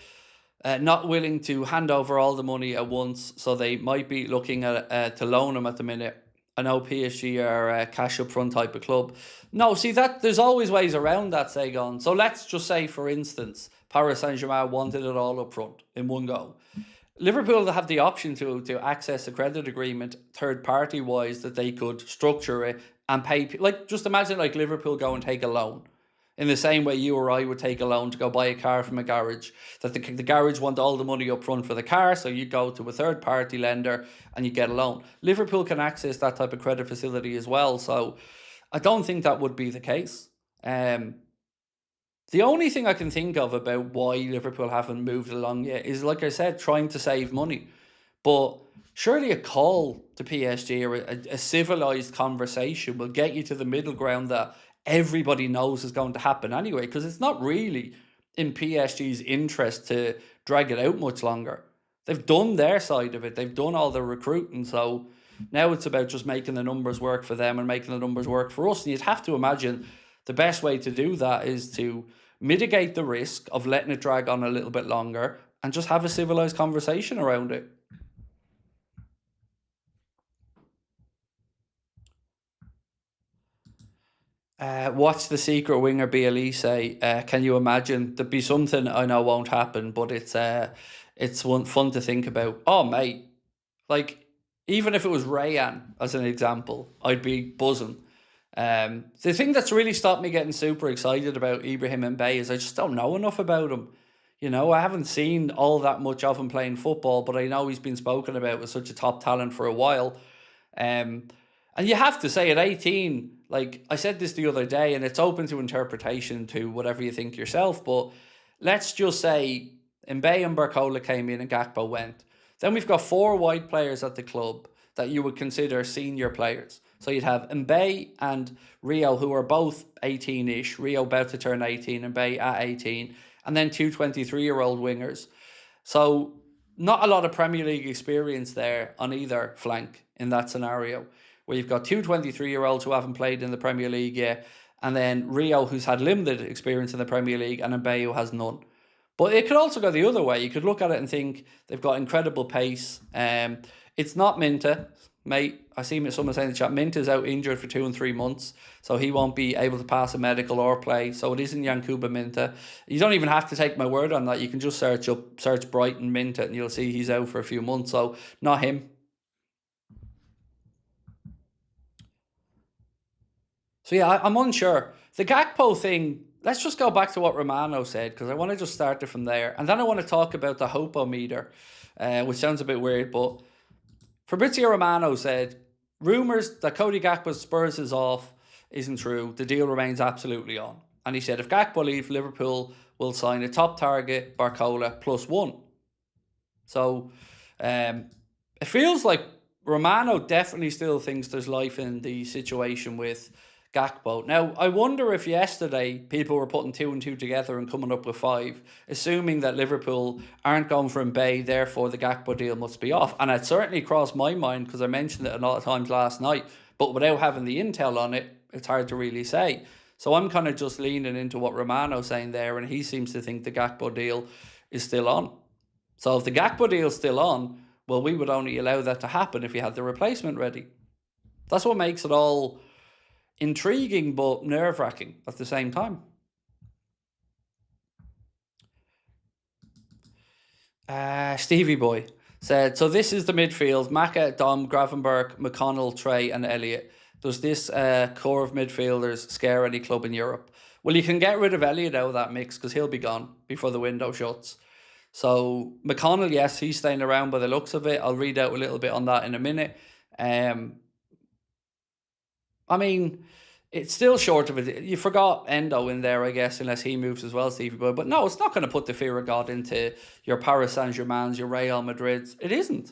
not willing to hand over all the money at once, so they might be looking at to loan him at the minute. I know PSG are a cash up front type of club. No, see, that there's always ways around that, Sagan. So let's just say, for instance, Paris Saint-Germain wanted it all up front in one go. Liverpool have the option to access a credit agreement third party wise that they could structure it and pay, like, just imagine like Liverpool go and take a loan. In the same way you or I would take a loan to go buy a car from a garage, that the garage want all the money up front for the car, so you go to a third party lender and you get a loan. Liverpool can access that type of credit facility as well, so I don't think that would be the case. The only thing I can think of about why Liverpool haven't moved along yet is, like I said, trying to save money. But surely a call to PSG or a civilized conversation will get you to the middle ground that everybody knows is going to happen anyway, because it's not really in PSG's interest to drag it out much longer. They've done their side of it. They've done all the recruiting. So now it's about just making the numbers work for them and making the numbers work for us. And you'd have to imagine the best way to do that is to mitigate the risk of letting it drag on a little bit longer and just have a civilized conversation around it. What's the secret winger BLE say? Can you imagine? There'd be something I know won't happen, but it's fun to think about. Oh, mate, like, even if it was Rayan as an example, I'd be buzzing. The thing that's really stopped me getting super excited about Ibrahim Mbaye is I just don't know enough about him. You know, I haven't seen all that much of him playing football, but I know he's been spoken about as such a top talent for a while. And you have to say, at 18, like I said this the other day, and it's open to interpretation to whatever you think yourself, but let's just say Mbaye and BARCOLA came in and Gakpo went. Then we've got 4 white players at the club that you would consider senior players. So you'd have Mbaye and Rio, who are both 18-ish. Rio about to turn 18, Mbaye at 18. And then 2 23-year-old wingers. So not a lot of Premier League experience there on either flank in that scenario, where you've got 2 23-year-olds who haven't played in the Premier League yet, and then Rio, who's had limited experience in the Premier League, and Mbaye, who has none. But it could also go the other way. You could look at it and think they've got incredible pace. It's not Minta, mate. I see someone saying in the chat, Minta's out injured for 2 and 3 months, so he won't be able to pass a medical or play. So it isn't Yankuba Minta. You don't even have to take my word on that. You can just search Brighton Minta and you'll see he's out for a few months. So not him. So yeah, I'm unsure. The Gakpo thing, let's just go back to what Romano said, because I want to just start it from there. And then I want to talk about the Hopometer, which sounds a bit weird, but Fabrizio Romano said, rumours that Cody Gakpo's Spurs is off isn't true. The deal remains absolutely on. And he said, if Gakpo leaves, Liverpool will sign a top target, BARCOLA, +1. So it feels like Romano definitely still thinks there's life in the situation with Gakpo. Now, I wonder if yesterday people were putting 2 and 2 together and coming up with 5, assuming that Liverpool aren't going for Mbaye, therefore the Gakpo deal must be off. And it certainly crossed my mind because I mentioned it a lot of times last night, but without having the intel on it, it's hard to really say. So I'm kind of just leaning into what Romano's saying there, and he seems to think the Gakpo deal is still on. So if the Gakpo deal's still on, well, we would only allow that to happen if you had the replacement ready. That's what makes it all intriguing but nerve-wracking at the same time. Stevie Boy said, so this is the midfield: Maka, Dom, Gravenberg, McConnell, Trey and Elliott. Does this core of midfielders scare any club in Europe? Well, you can get rid of Elliott out of that mix because he'll be gone before the window shuts. So McConnell, yes, he's staying around by the looks of it. I'll read out a little bit on that in a minute. I mean, it's still short of it. You forgot Endo in there, I guess, unless he moves as well, Stevie Boy. But no, it's not going to put the fear of God into your Paris Saint-Germain's, your Real Madrid's. It isn't.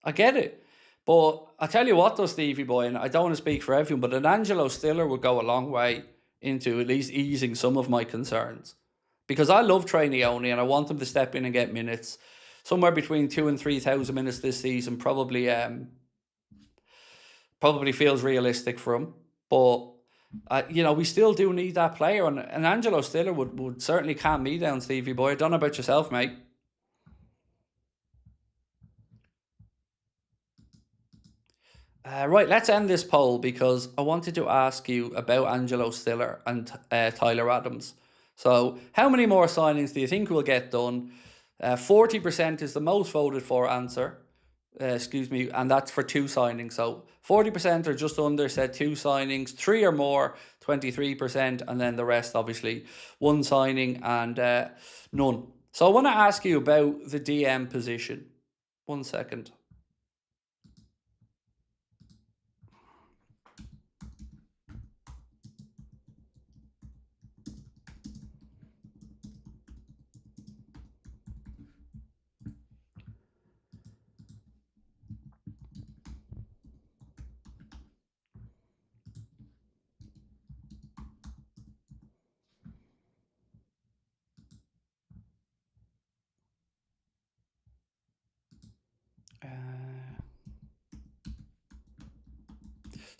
I get it. But I tell you what though, Stevie Boy, and I don't want to speak for everyone, but an Angelo Stiller would go a long way into at least easing some of my concerns. Because I love Trainioni and I want him to step in and get minutes. Somewhere between 2,000 and 3,000 minutes this season probably feels realistic for him. But, you know, we still do need that player. And Angelo Stiller would certainly calm me down, Stevie Boy. I don't know about yourself, mate. Right, let's end this poll because I wanted to ask you about Angelo Stiller and Tyler Adams. So how many more signings do you think will get done? 40% is the most voted for answer. excuse me, and that's for 2 signings. So 40% or just under said 2 signings, 3 or more, 23%, and then the rest obviously 1 signing and none. So I want to ask you about the DM position. 1 second.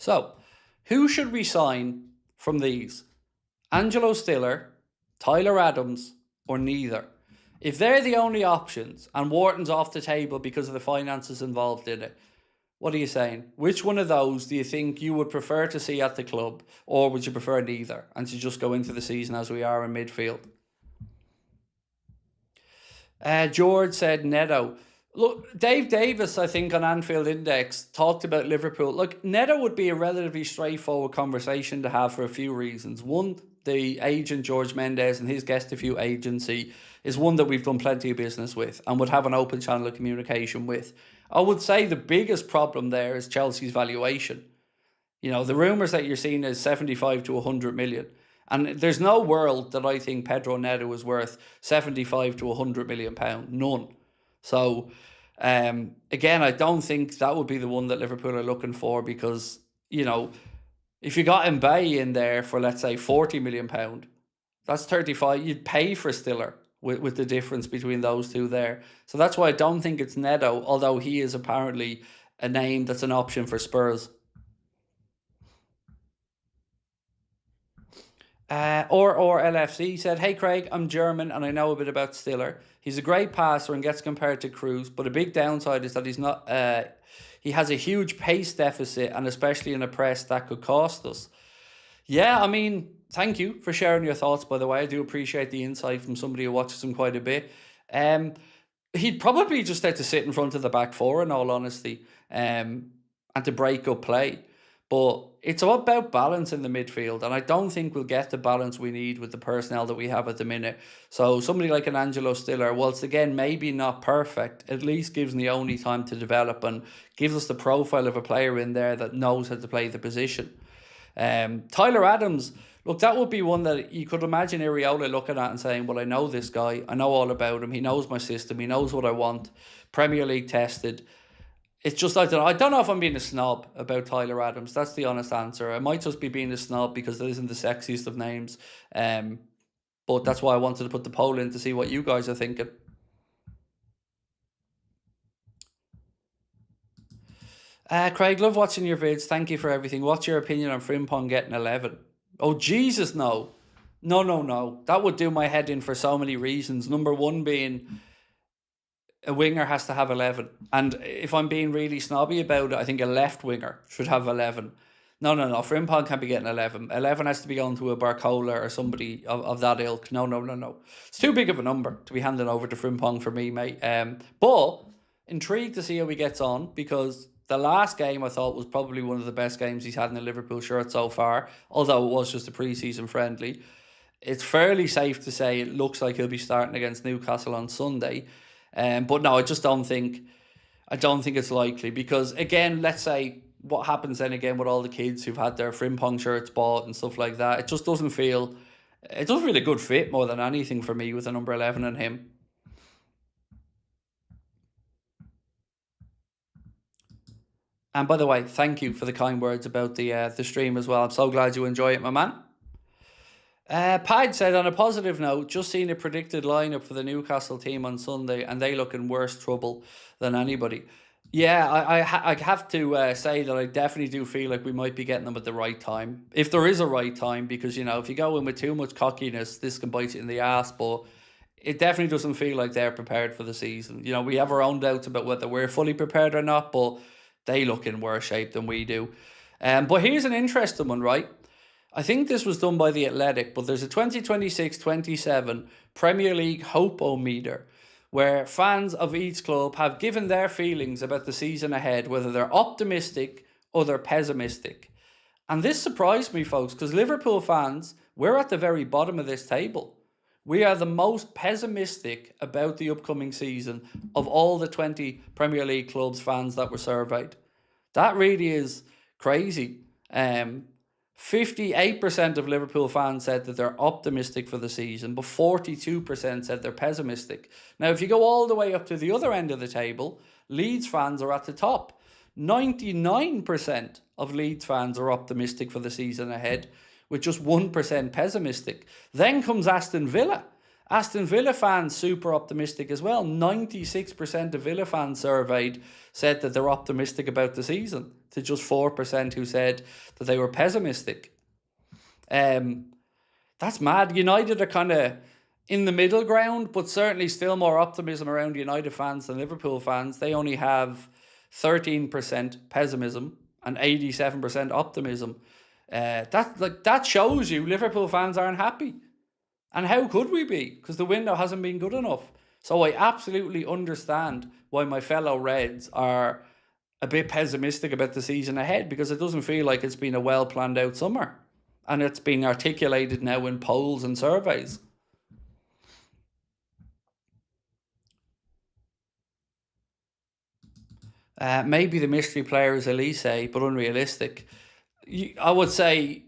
So, who should we sign from these? Angelo Stiller, Tyler Adams, or neither? If they're the only options and Wharton's off the table because of the finances involved in it, what are you saying? Which one of those do you think you would prefer to see at the club, or would you prefer neither and to just go into the season as we are in midfield? George said Neto. Look, Dave Davis, I think, on Anfield Index talked about Liverpool. Look, Neto would be a relatively straightforward conversation to have for a few reasons. One, the agent George Mendes and his guest a few agency is one that we've done plenty of business with and would have an open channel of communication with. I would say the biggest problem there is Chelsea's valuation. You know, the rumours that you're seeing is 75 to 100 million. And there's no world that I think Pedro Neto is worth 75 to 100 million pound. None. So, again, I don't think that would be the one that Liverpool are looking for because, you know, if you got Mbaye in there for, let's say, 40 million pound, that's 35. You'd pay for Stiller with the difference between those two there. So that's why I don't think it's Neto, although he is apparently a name that's an option for Spurs. Or LFC said, "Hey Craig, I'm German and I know a bit about Stiller. He's a great passer and gets compared to Cruz, but a big downside is that he's not. He has a huge pace deficit, and especially in a press that could cost us." Yeah, I mean, thank you for sharing your thoughts. By the way, I do appreciate the insight from somebody who watches him quite a bit. Um, he'd probably just have to sit in front of the back four, in all honesty, and to break up play. But it's all about balance in the midfield, and I don't think we'll get the balance we need with the personnel that we have at the minute. So somebody like an Angelo Stiller, whilst again maybe not perfect, at least gives Neoni time to develop and gives us the profile of a player in there that knows how to play the position. Tyler Adams, look, that would be one that you could imagine Iriola looking at and saying, well, I know this guy, I know all about him, he knows my system, he knows what I want, Premier League tested. It's just, I don't know if I'm being a snob about Tyler Adams. That's the honest answer. I might just be being a snob because that isn't the sexiest of names. But that's why I wanted to put the poll in to see what you guys are thinking. Craig, love watching your vids. Thank you for everything. What's your opinion on Frimpong getting 11? Oh, Jesus, no. No. That would do my head in for so many reasons. Number one being a winger has to have 11. And if I'm being really snobby about it, I think a left winger should have 11. No. Frimpong can't be getting 11. 11 has to be going to a BARCOLA or somebody of that ilk. No. It's too big of a number to be handing over to Frimpong for me, mate. But intrigued to see how he gets on because the last game I thought was probably one of the best games he's had in a Liverpool shirt so far, although it was just a pre-season friendly. It's fairly safe to say it looks like he'll be starting against Newcastle on Sunday. But no, I don't think it's likely because again, let's say what happens then again with all the kids who've had their Frimpong shirts bought and stuff like that. It just doesn't feel a good fit more than anything for me with a number 11 and him. And by the way, thank you for the kind words about the stream as well. I'm so glad you enjoy it, my man. Pad said, on a positive note, just seen a predicted lineup for the Newcastle team on Sunday and they look in worse trouble than anybody. Yeah, I have to say that I definitely do feel like we might be getting them at the right time. If there is a right time, because, you know, if you go in with too much cockiness, this can bite you in the ass, but it definitely doesn't feel like they're prepared for the season. You know, we have our own doubts about whether we're fully prepared or not, but they look in worse shape than we do. But here's an interesting one, right? I think this was done by The Athletic, but there's a 2026-27 Premier League Hope-O-meter, where fans of each club have given their feelings about the season ahead, whether they're optimistic or they're pessimistic. And this surprised me, folks, because Liverpool fans, we're at the very bottom of this table. We are the most pessimistic about the upcoming season of all the 20 Premier League clubs fans that were surveyed. That really is crazy. 58% of Liverpool fans said that they're optimistic for the season, but 42% said they're pessimistic. Now, if you go all the way up to the other end of the table, Leeds fans are at the top. 99% of Leeds fans are optimistic for the season ahead, with just 1% pessimistic. Then comes Aston Villa. Aston Villa fans super optimistic as well. 96% of Villa fans surveyed said that they're optimistic about the season, to just 4% who said that they were pessimistic. That's mad. United are kind of in the middle ground, but certainly still more optimism around United fans than Liverpool fans. They only have 13% pessimism and 87% optimism. That shows you Liverpool fans aren't happy. And how could we be? Because the window hasn't been good enough. So I absolutely understand why my fellow Reds are a bit pessimistic about the season ahead, because it doesn't feel like it's been a well planned out summer. And it's being articulated now in polls and surveys. Maybe the mystery player is Elise, but unrealistic. I would say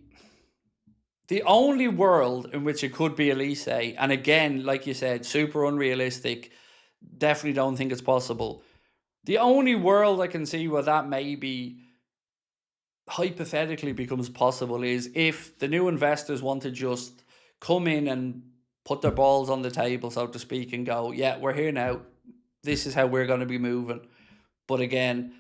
the only world in which it could be Elise, and again, like you said, super unrealistic, definitely don't think it's possible. The only world I can see where that maybe hypothetically becomes possible is if the new investors want to just come in and put their balls on the table, so to speak, and go, yeah, we're here now. This is how we're going to be moving. But again,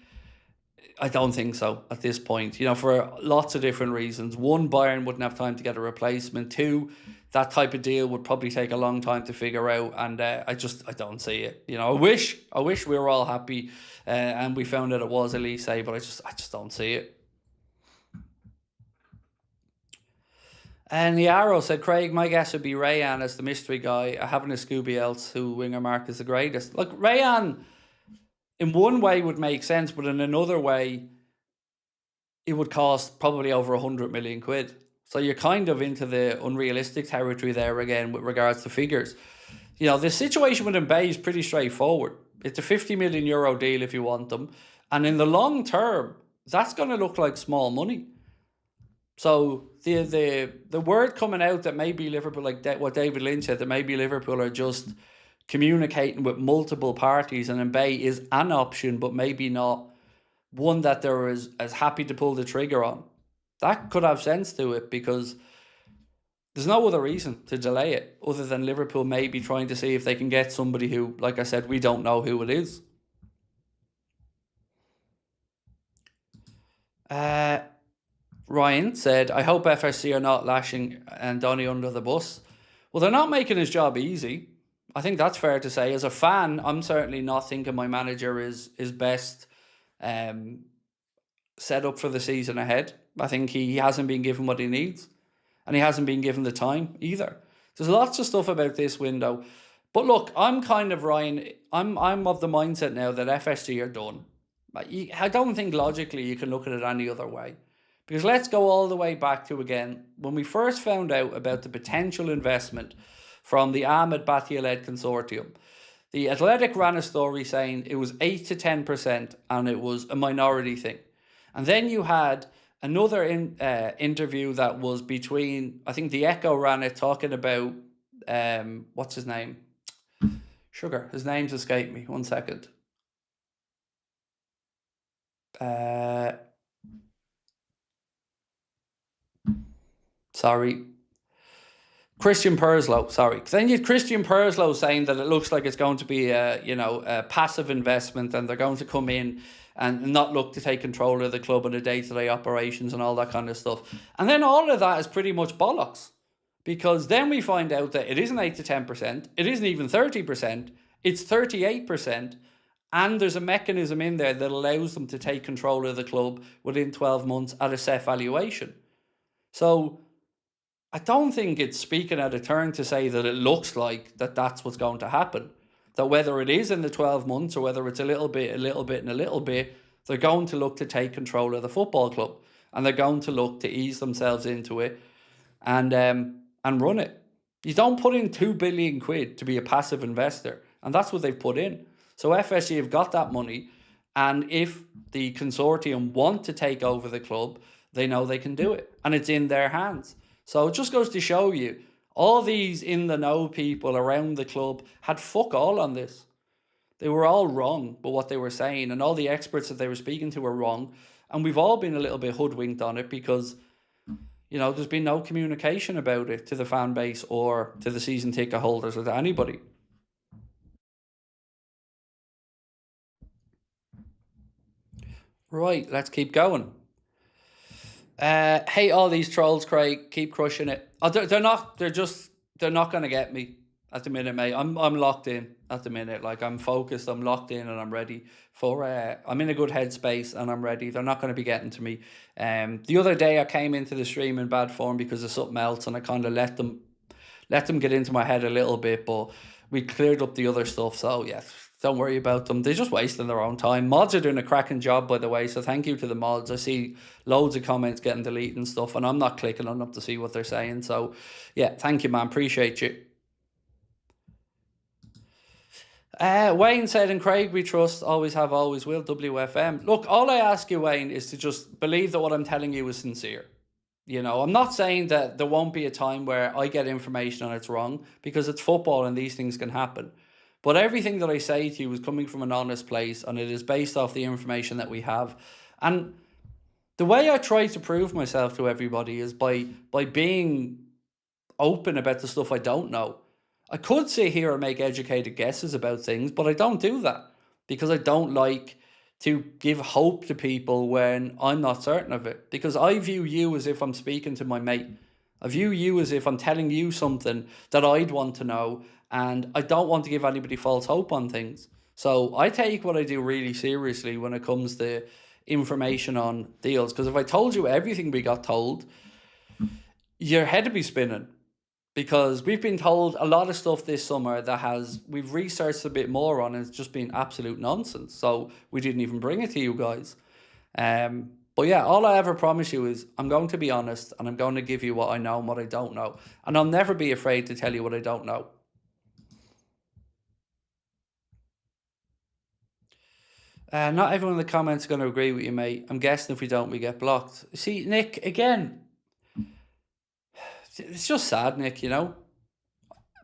I don't think so at this point, for lots of different reasons. One, Bayern wouldn't have time to get a replacement. Two, that type of deal would probably take a long time to figure out. And I don't see it. I wish we were all happy and we found out it was Elise, but I just don't see it. And the Arrow said, Craig, my guess would be Rayan as the mystery guy. I haven't a Scooby else who winger mark is the greatest. Look, Rayan in one way would make sense, but in another way, it would cost probably over 100 million quid. So you're kind of into the unrealistic territory there again with regards to figures. The situation with Mbaye is pretty straightforward. It's a 50 million euro deal if you want them. And in the long term, that's going to look like small money. So the word coming out that maybe Liverpool, like what David Lynch said, that maybe Liverpool are just communicating with multiple parties and Mbaye is an option, but maybe not one that they're as happy to pull the trigger on. That could have sense to it, because there's no other reason to delay it other than Liverpool maybe trying to see if they can get somebody who, like I said, we don't know who it is. Ryan said, I hope FSC are not lashing Andoni under the bus. Well, they're not making his job easy. I think that's fair to say. As a fan, I'm certainly not thinking my manager is best set up for the season ahead. I think he hasn't been given what he needs, and he hasn't been given the time either. There's lots of stuff about this window. But look, I'm kind of, Ryan, I'm of the mindset now that FSG are done. I don't think logically you can look at it any other way. Because let's go all the way back to, again, when we first found out about the potential investment from the Ahmed Batia-led consortium. The Athletic ran a story saying it was 8 to 10% and it was a minority thing. And then you had another interview that was between, I think the Echo ran it, talking about, what's his name? Sugar. His name's escaped me. 1 second. Sorry. Christian Purslow, sorry. Then you had Christian Purslow saying that it looks like it's going to be a passive investment and they're going to come in and not look to take control of the club and the day-to-day operations and all that kind of stuff. And then all of that is pretty much bollocks, because then we find out that it isn't 8 to 10%, it isn't even 30%, it's 38%, and there's a mechanism in there that allows them to take control of the club within 12 months at a set valuation. So I don't think it's speaking out of turn to say that it looks like that's what's going to happen. that whether it is in the 12 months or whether it's a little bit, and a little bit, they're going to look to take control of the football club, and they're going to look to ease themselves into it and run it. You don't put in 2 billion quid to be a passive investor, and that's what they've put in. So FSG have got that money, and if the consortium want to take over the club, they know they can do it, and it's in their hands. So it just goes to show you, all these in the know people around the club had fuck all on this. They were all wrong but what they were saying, and all the experts that they were speaking to were wrong, and we've all been a little bit hoodwinked on it because, you know, there's been no communication about it to the fan base or to the season ticket holders or to anybody. Right, let's keep going. Hate all these trolls, Craig. Keep crushing it. Oh, they're not. They're not going to get me at the minute, mate. I'm locked in at the minute. Like, I'm focused. I'm locked in, and I'm ready for. I'm in a good headspace, and I'm ready. They're not going to be getting to me. The other day I came into the stream in bad form because of something else, and I kind of let them get into my head a little bit. But we cleared up the other stuff, so yeah. Don't worry about them. They're just wasting their own time. Mods are doing a cracking job, by the way, so thank you to the mods. I see loads of comments getting deleted and stuff, and I'm not clicking on them to see what they're saying. So, yeah, thank you, man. Appreciate you. Wayne said, "In Craig we trust, always have, always will, WFM." Look, all I ask you, Wayne, is to just believe that what I'm telling you is sincere. You know, I'm not saying that there won't be a time where I get information and it's wrong, because it's football and these things can happen. But everything that I say to you is coming from an honest place, and it is based off the information that we have. And the way I try to prove myself to everybody is by being open about the stuff I don't know. I could sit here and make educated guesses about things, but I don't do that because I don't like to give hope to people when I'm not certain of it. Because I view you as if I'm speaking to my mate. I view you as if I'm telling you something that I'd want to know, and I don't want to give anybody false hope on things. So I take what I do really seriously when it comes to information on deals, because if I told you everything we got told, your head would be spinning, because we've been told a lot of stuff this summer that we've researched a bit more on, and it's just been absolute nonsense. So we didn't even bring it to you guys. But yeah, all I ever promise you is I'm going to be honest, and I'm going to give you what I know and what I don't know. And I'll never be afraid to tell you what I don't know. Not everyone in the comments is going to agree with you, mate. I'm guessing if we don't, we get blocked. See, Nick, again, it's just sad, Nick, you know.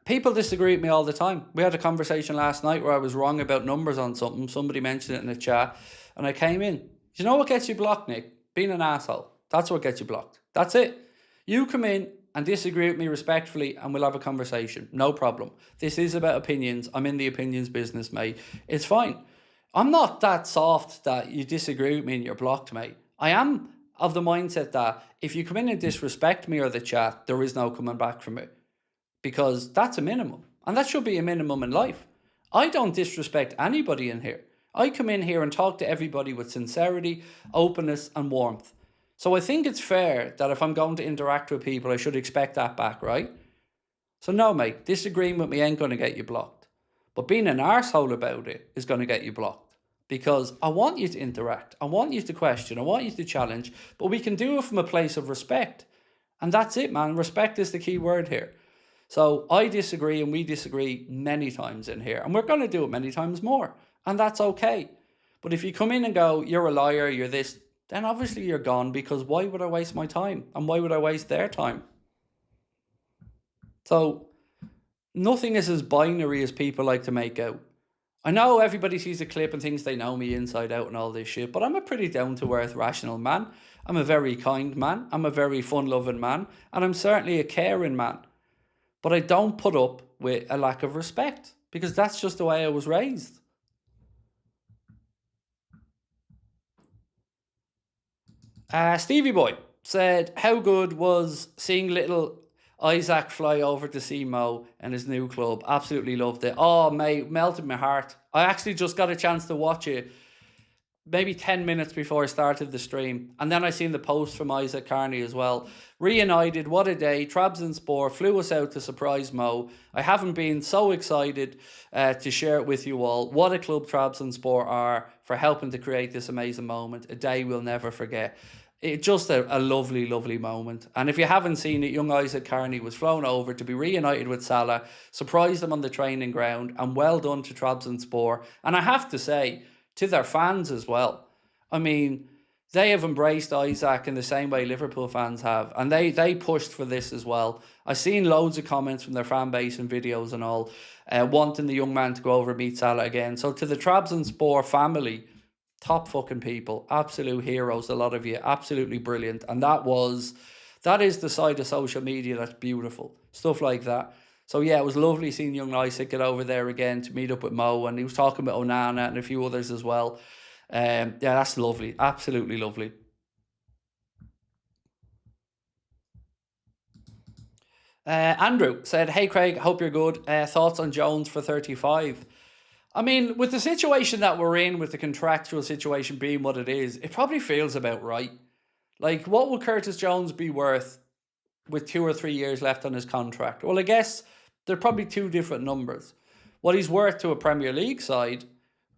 People disagree with me all the time. We had a conversation last night where I was wrong about numbers on something. Somebody mentioned it in the chat, and I came in. Do you know what gets you blocked, Nick? Being an asshole. That's what gets you blocked. That's it. You come in and disagree with me respectfully, and we'll have a conversation. No problem. This is about opinions. I'm in the opinions business, mate. It's fine. I'm not that soft that you disagree with me and you're blocked, mate. I am of the mindset that if you come in and disrespect me or the chat, there is no coming back from it. Because that's a minimum. And that should be a minimum in life. I don't disrespect anybody in here. I come in here and talk to everybody with sincerity, openness, and warmth. So I think it's fair that if I'm going to interact with people, I should expect that back, right? So no, mate, disagreeing with me ain't going to get you blocked. But being an arsehole about it is going to get you blocked. Because I want you to interact, I want you to question, I want you to challenge, but we can do it from a place of respect. And that's it, man. Respect is the key word here. So I disagree, and we disagree many times in here, and we're going to do it many times more, and that's okay. But if you come in and go, you're a liar, you're this, then obviously you're gone, because why would I waste my time? And why would I waste their time? So nothing is as binary as people like to make out. I know everybody sees the clip and thinks they know me inside out and all this shit, but I'm a pretty down-to-earth, rational man. I'm a very kind man. I'm a very fun-loving man. And I'm certainly a caring man. But I don't put up with a lack of respect, because that's just the way I was raised. Stevie Boy said, how good was seeing little Isaac fly over to see Mo and his new club? Absolutely loved it. Oh, mate, melted my heart. I actually just got a chance to watch it maybe 10 minutes before I started the stream. And then I seen the post from Isaac Carney as well. Reunited, what a day. Trabzonspor flew us out to surprise Mo. I haven't been so excited to share it with you all. What a club Trabzonspor are for helping to create this amazing moment. A day we'll never forget. It's just a lovely, lovely moment. And if you haven't seen it, young Isaac Carney was flown over to be reunited with Salah, surprised them on the training ground, and well done to Trabzonspor. And I have to say, to their fans as well. I mean, they have embraced Isaac in the same way Liverpool fans have, and they pushed for this as well. I've seen loads of comments from their fan base and videos and all, wanting the young man to go over and meet Salah again. So to the Trabzonspor family, top fucking people, absolute heroes, a lot of you, absolutely brilliant. And that is the side of social media that's beautiful, stuff like that. So yeah, it was lovely seeing young Isaac get over there again to meet up with Mo, and he was talking about Onana and a few others as well. Yeah, that's lovely, absolutely lovely. Andrew said, "Hey Craig, hope you're good. Thoughts on Jones for 35? I mean, with the situation that we're in, with the contractual situation being what it is, it probably feels about right. Like, what would Curtis Jones be worth with 2 or 3 years left on his contract? Well, I guess they're probably two different numbers. What he's worth to a Premier League side,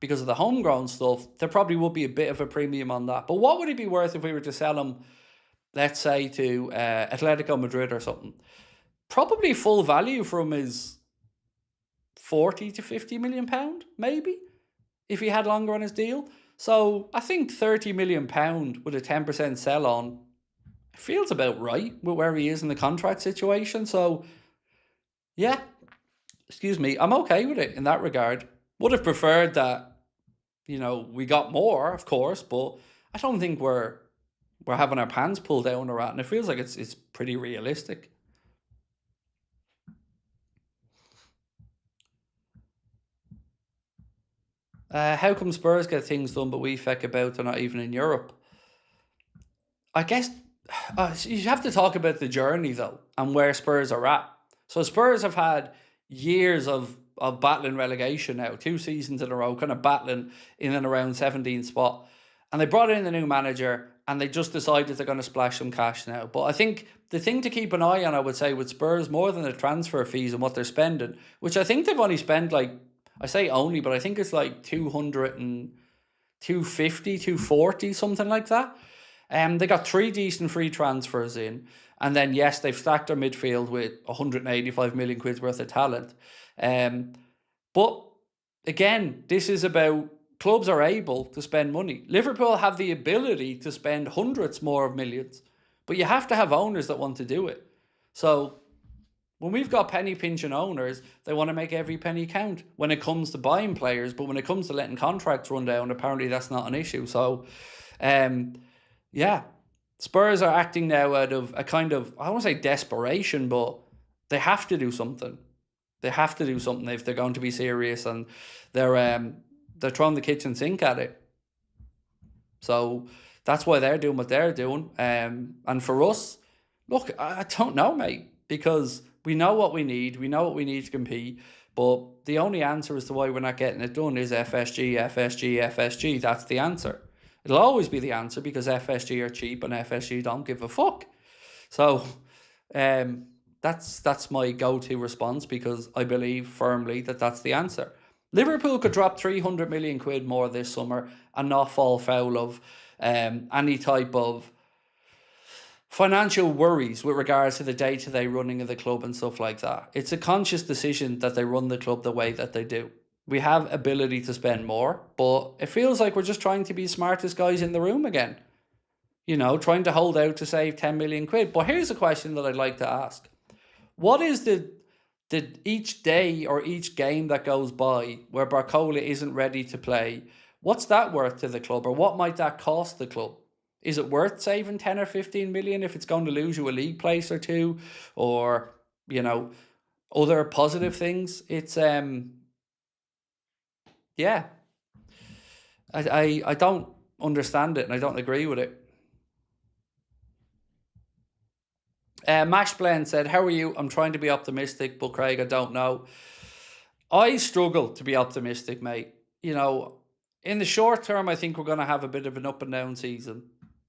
because of the homegrown stuff, there probably would be a bit of a premium on that. But what would he be worth if we were to sell him, let's say, to Atletico Madrid or something? Probably full value from his 40 to 50 million pound, maybe, if he had longer on his deal. So I think 30 million pound with a 10% sell on feels about right with where he is in the contract situation. So yeah, excuse me, I'm okay with it in that regard. Would have preferred that, we got more, of course, but I don't think we're having our pants pulled down or at, and it feels like it's pretty realistic. How come Spurs get things done but we feck about they're not even in Europe? I guess you have to talk about the journey though and where Spurs are at. So Spurs have had years of battling relegation now, 2 seasons in a row, kind of battling in and around 17th spot. And they brought in the new manager and they just decided they're going to splash some cash now. But I think the thing to keep an eye on, I would say, with Spurs, more than the transfer fees and what they're spending, which I think they've only spent like, I say only, but I think it's like 200 and 250, 240, something like that. They got 3 decent free transfers in. And then, yes, they've stacked their midfield with 185 million quid's worth of talent. But again, this is about clubs are able to spend money. Liverpool have the ability to spend hundreds more of millions. But you have to have owners that want to do it. So when we've got penny pinching owners, they want to make every penny count when it comes to buying players. But when it comes to letting contracts run down, apparently that's not an issue. So, yeah, Spurs are acting now out of a kind of, I don't want to say desperation, but they have to do something. They have to do something if they're going to be serious, and they're throwing the kitchen sink at it. So that's why they're doing what they're doing. And for us, look, I don't know, mate, because we know what we need. We know what we need to compete. But the only answer as to why we're not getting it done is FSG, FSG, FSG. That's the answer. It'll always be the answer because FSG are cheap and FSG don't give a fuck. So that's my go-to response, because I believe firmly that that's the answer. Liverpool could drop 300 million quid more this summer and not fall foul of any type of financial worries with regards to the day-to-day running of the club and stuff like that. It's a conscious decision that they run the club the way that they do. We have ability to spend more, but it feels like we're just trying to be the smartest guys in the room again. Trying to hold out to save 10 million quid. But here's a question that I'd like to ask. What is the each day or each game that goes by where BARCOLA isn't ready to play, what's that worth to the club, or what might that cost the club? Is it worth saving 10 or 15 million if it's going to lose you a league place or two, or, other positive things? It's, yeah, I don't understand it and I don't agree with it. Mash Blend said, how are you? I'm trying to be optimistic, but Craig, I don't know. I struggle to be optimistic, mate. in the short term, I think we're going to have a bit of an up and down season.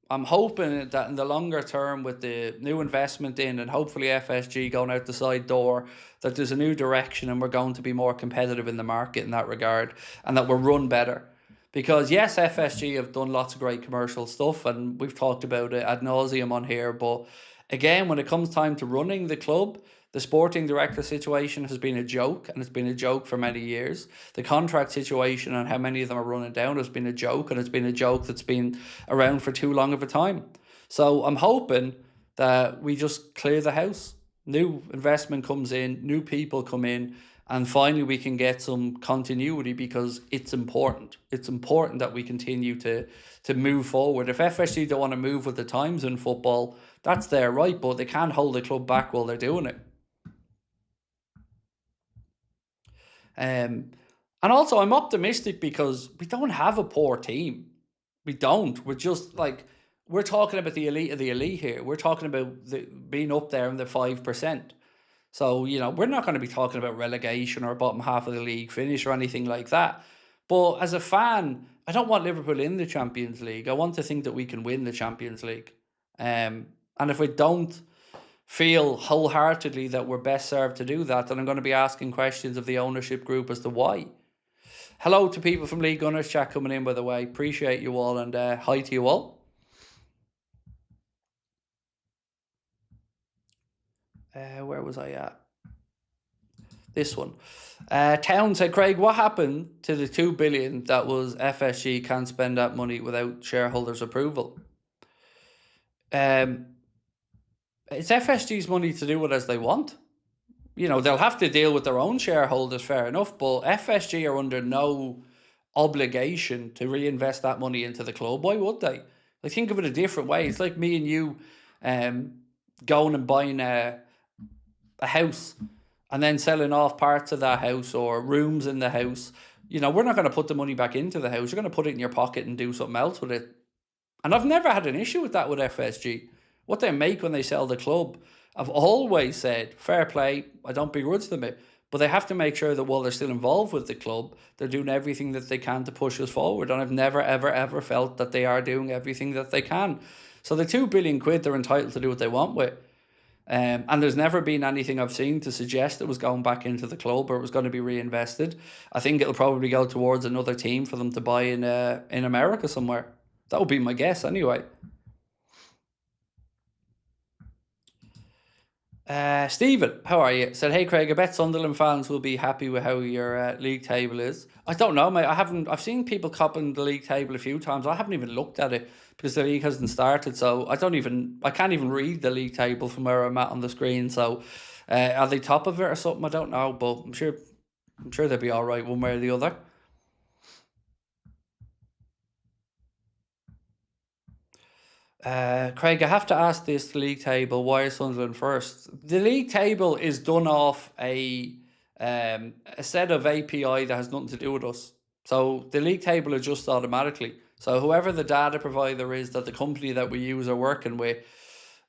I'm hoping that in the longer term, with the new investment in and hopefully FSG going out the side door, that there's a new direction and we're going to be more competitive in the market in that regard, and that we're run better. Because yes, FSG have done lots of great commercial stuff and we've talked about it ad nauseum on here, but again, when it comes time to running the club, the sporting director situation has been a joke, and it's been a joke for many years. The contract situation and how many of them are running down has been a joke, and it's been a joke that's been around for too long of a time. So I'm hoping that we just clear the house. New investment comes in, new people come in, and finally we can get some continuity, because it's important. It's important that we continue to move forward. If FSG don't want to move with the times in football, that's their right, but they can't hold the club back while they're doing it. And also, I'm optimistic because we don't have a poor team. We don't. We're just like, we're talking about the elite of the elite here. We're talking about being up there in the 5%. So, we're not going to be talking about relegation or bottom half of the league finish or anything like that. But as a fan, I don't want Liverpool in the Champions League. I want to think that we can win the Champions League. And if we don't feel wholeheartedly that we're best served to do that, then I'm going to be asking questions of the ownership group as to why. Hello to people from League Gunners chat coming in, by the way. Appreciate you all, and hi to you all. Where was I at? This one. Town said, Craig, what happened to the 2 billion that was FSG can't spend that money without shareholders' approval? It's FSG's money to do it as they want. They'll have to deal with their own shareholders, fair enough, but FSG are under no obligation to reinvest that money into the club. Why would they? Like, think of it a different way. It's like me and you going and buying a house and then selling off parts of that house or rooms in the house. We're not going to put the money back into the house. You're going to put it in your pocket and do something else with it. And I've never had an issue with that with FSG. What they make when they sell the club, I've always said, fair play, I don't begrudge them it, but they have to make sure that while they're still involved with the club, they're doing everything that they can to push us forward. And I've never, ever, ever felt that they are doing everything that they can. So the 2 billion quid, they're entitled to do what they want with. And there's never been anything I've seen to suggest it was going back into the club or it was going to be reinvested. I think it'll probably go towards another team for them to buy in America somewhere. That would be my guess anyway. Stephen, how are you? Said, hey Craig, I bet Sunderland fans will be happy with how your league table is. I don't know, mate. I've seen people copying the league table a few times. I haven't even looked at it because the league hasn't started. So I can't even read the league table from where I'm at on the screen. So are they top of it or something? I don't know, but I'm sure they'll be all right one way or the other. Craig, I have to ask this league table, why is Sunderland first? The league table is done off a set of API that has nothing to do with us. So the league table adjusts automatically. So whoever the data provider is that the company that we use are working with,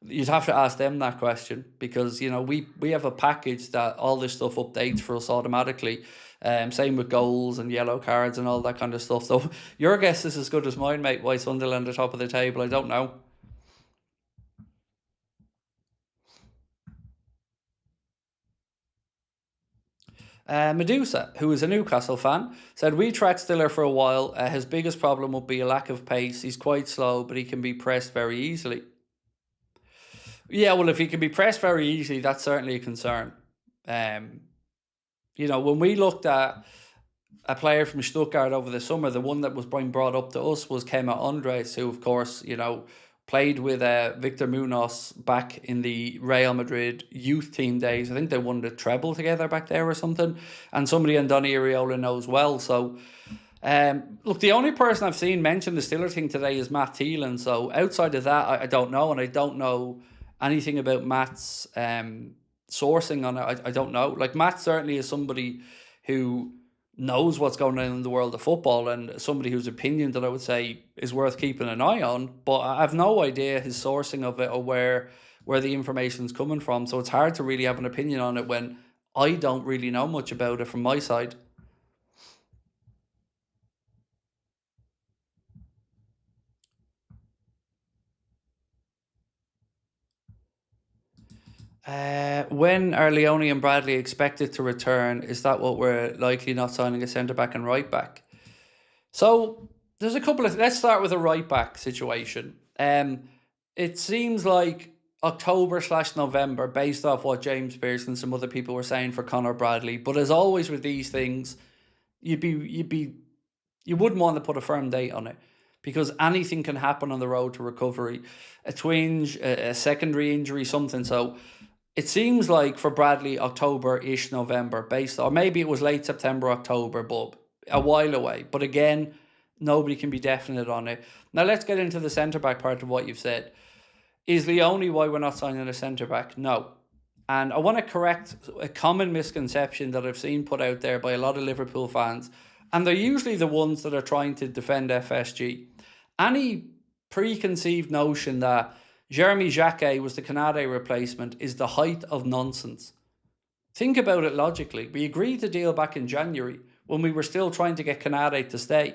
you'd have to ask them that question, because we have a package that all this stuff updates for us automatically. Same with goals and yellow cards and all that kind of stuff. So your guess is as good as mine, mate. Why Sunderland are top of the table, I don't know. Medusa, who is a Newcastle fan, said, we tracked Stiller for a while. His biggest problem would be a lack of pace. He's quite slow, but he can be pressed very easily. Yeah, well, if he can be pressed very easily, that's certainly a concern. When we looked at a player from Stuttgart over the summer, the one that was being brought up to us was Kema Andres, who, of course, played with Victor Munoz back in the Real Madrid youth team days. I think they won the treble together back there or something. And somebody in Donny Ariola knows well. So, look, the only person I've seen mention the Stiller thing today is Matt Thielen. So outside of that, I don't know. And I don't know anything about Matt's sourcing on it. I don't know. Like, Matt certainly is somebody who knows what's going on in the world of football, and somebody whose opinion that I would say is worth keeping an eye on, but I have no idea his sourcing of it or where the information's coming from. So it's hard to really have an opinion on it when I don't really know much about it from my side. When are Leone and Bradley expected to return? Is that what we're likely not signing a centre back and right back? So there's a couple of. Let's start with a right back situation. It seems like October/November, based off what James Pearce and some other people were saying for Conor Bradley. But as always with these things, you wouldn't want to put a firm date on it because anything can happen on the road to recovery, a twinge, a secondary injury, something. So it seems like for Bradley, October-ish, November, or maybe it was late September, October, but a while away. But again, nobody can be definite on it. Now let's get into the centre-back part of what you've said. Is Leone why we're not signing a centre-back? No. And I want to correct a common misconception that I've seen put out there by a lot of Liverpool fans, and they're usually the ones that are trying to defend FSG. Any preconceived notion that Jeremy Jacquet was the Canade replacement is the height of nonsense. Think about it logically. We agreed the deal back in January when we were still trying to get Canade to stay.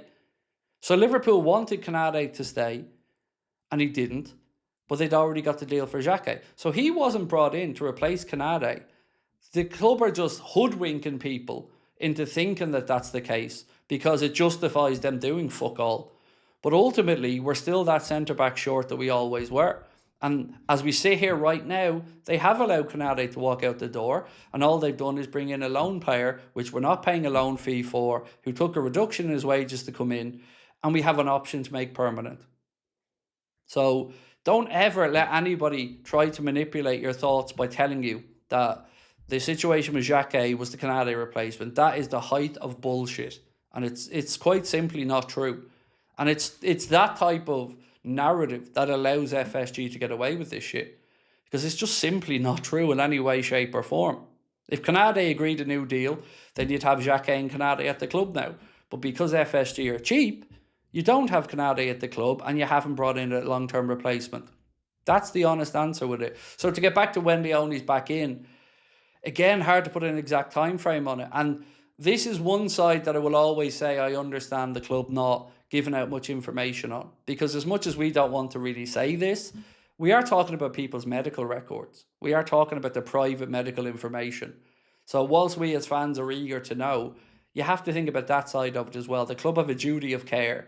So Liverpool wanted Canade to stay, and he didn't, but they'd already got the deal for Jacquet. So he wasn't brought in to replace Canade. The club are just hoodwinking people into thinking that that's the case because it justifies them doing fuck all. But ultimately, we're still that centre-back short that we always were. And as we sit here right now, they have allowed Canade to walk out the door, and all they've done is bring in a loan player, which we're not paying a loan fee for, who took a reduction in his wages to come in, and we have an option to make permanent. So don't ever let anybody try to manipulate your thoughts by telling you that the situation with Jacquet was the Canade replacement. That is the height of bullshit, and it's quite simply not true. And it's that type of narrative that allows FSG to get away with this shit, because it's just simply not true in any way, shape or form. If Canade agreed a new deal, then you'd have Jacquet and Canade at the club now. But because FSG are cheap, you don't have Canade at the club and you haven't brought in a long-term replacement. That's the honest answer with it. So to get back to when Leone's back in, again, hard to put an exact time frame on it. And this is one side that I will always say I understand the club not giving out much information on. Because as much as we don't want to really say this, we are talking about people's medical records. We are talking about the private medical information. So whilst we as fans are eager to know, you have to think about that side of it as well. The club have a duty of care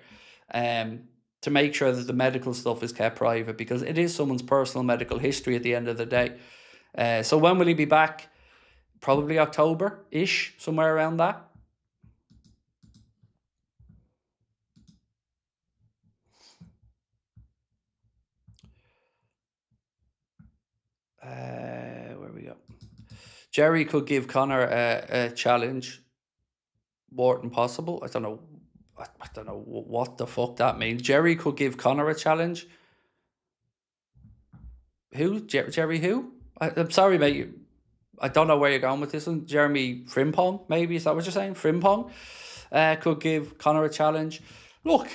to make sure that the medical stuff is kept private, because it is someone's personal medical history at the end of the day. So when will he be back? Probably October-ish, somewhere around that. Where we go? Jerry could give Connor a challenge. Wharton possible. I don't know what the fuck that means. Jerry could give Connor a challenge. Who? Jerry who? I'm sorry, mate. I don't know where you're going with this one. Jeremy Frimpong, maybe? Is that what you're saying? Frimpong could give Connor a challenge. Look,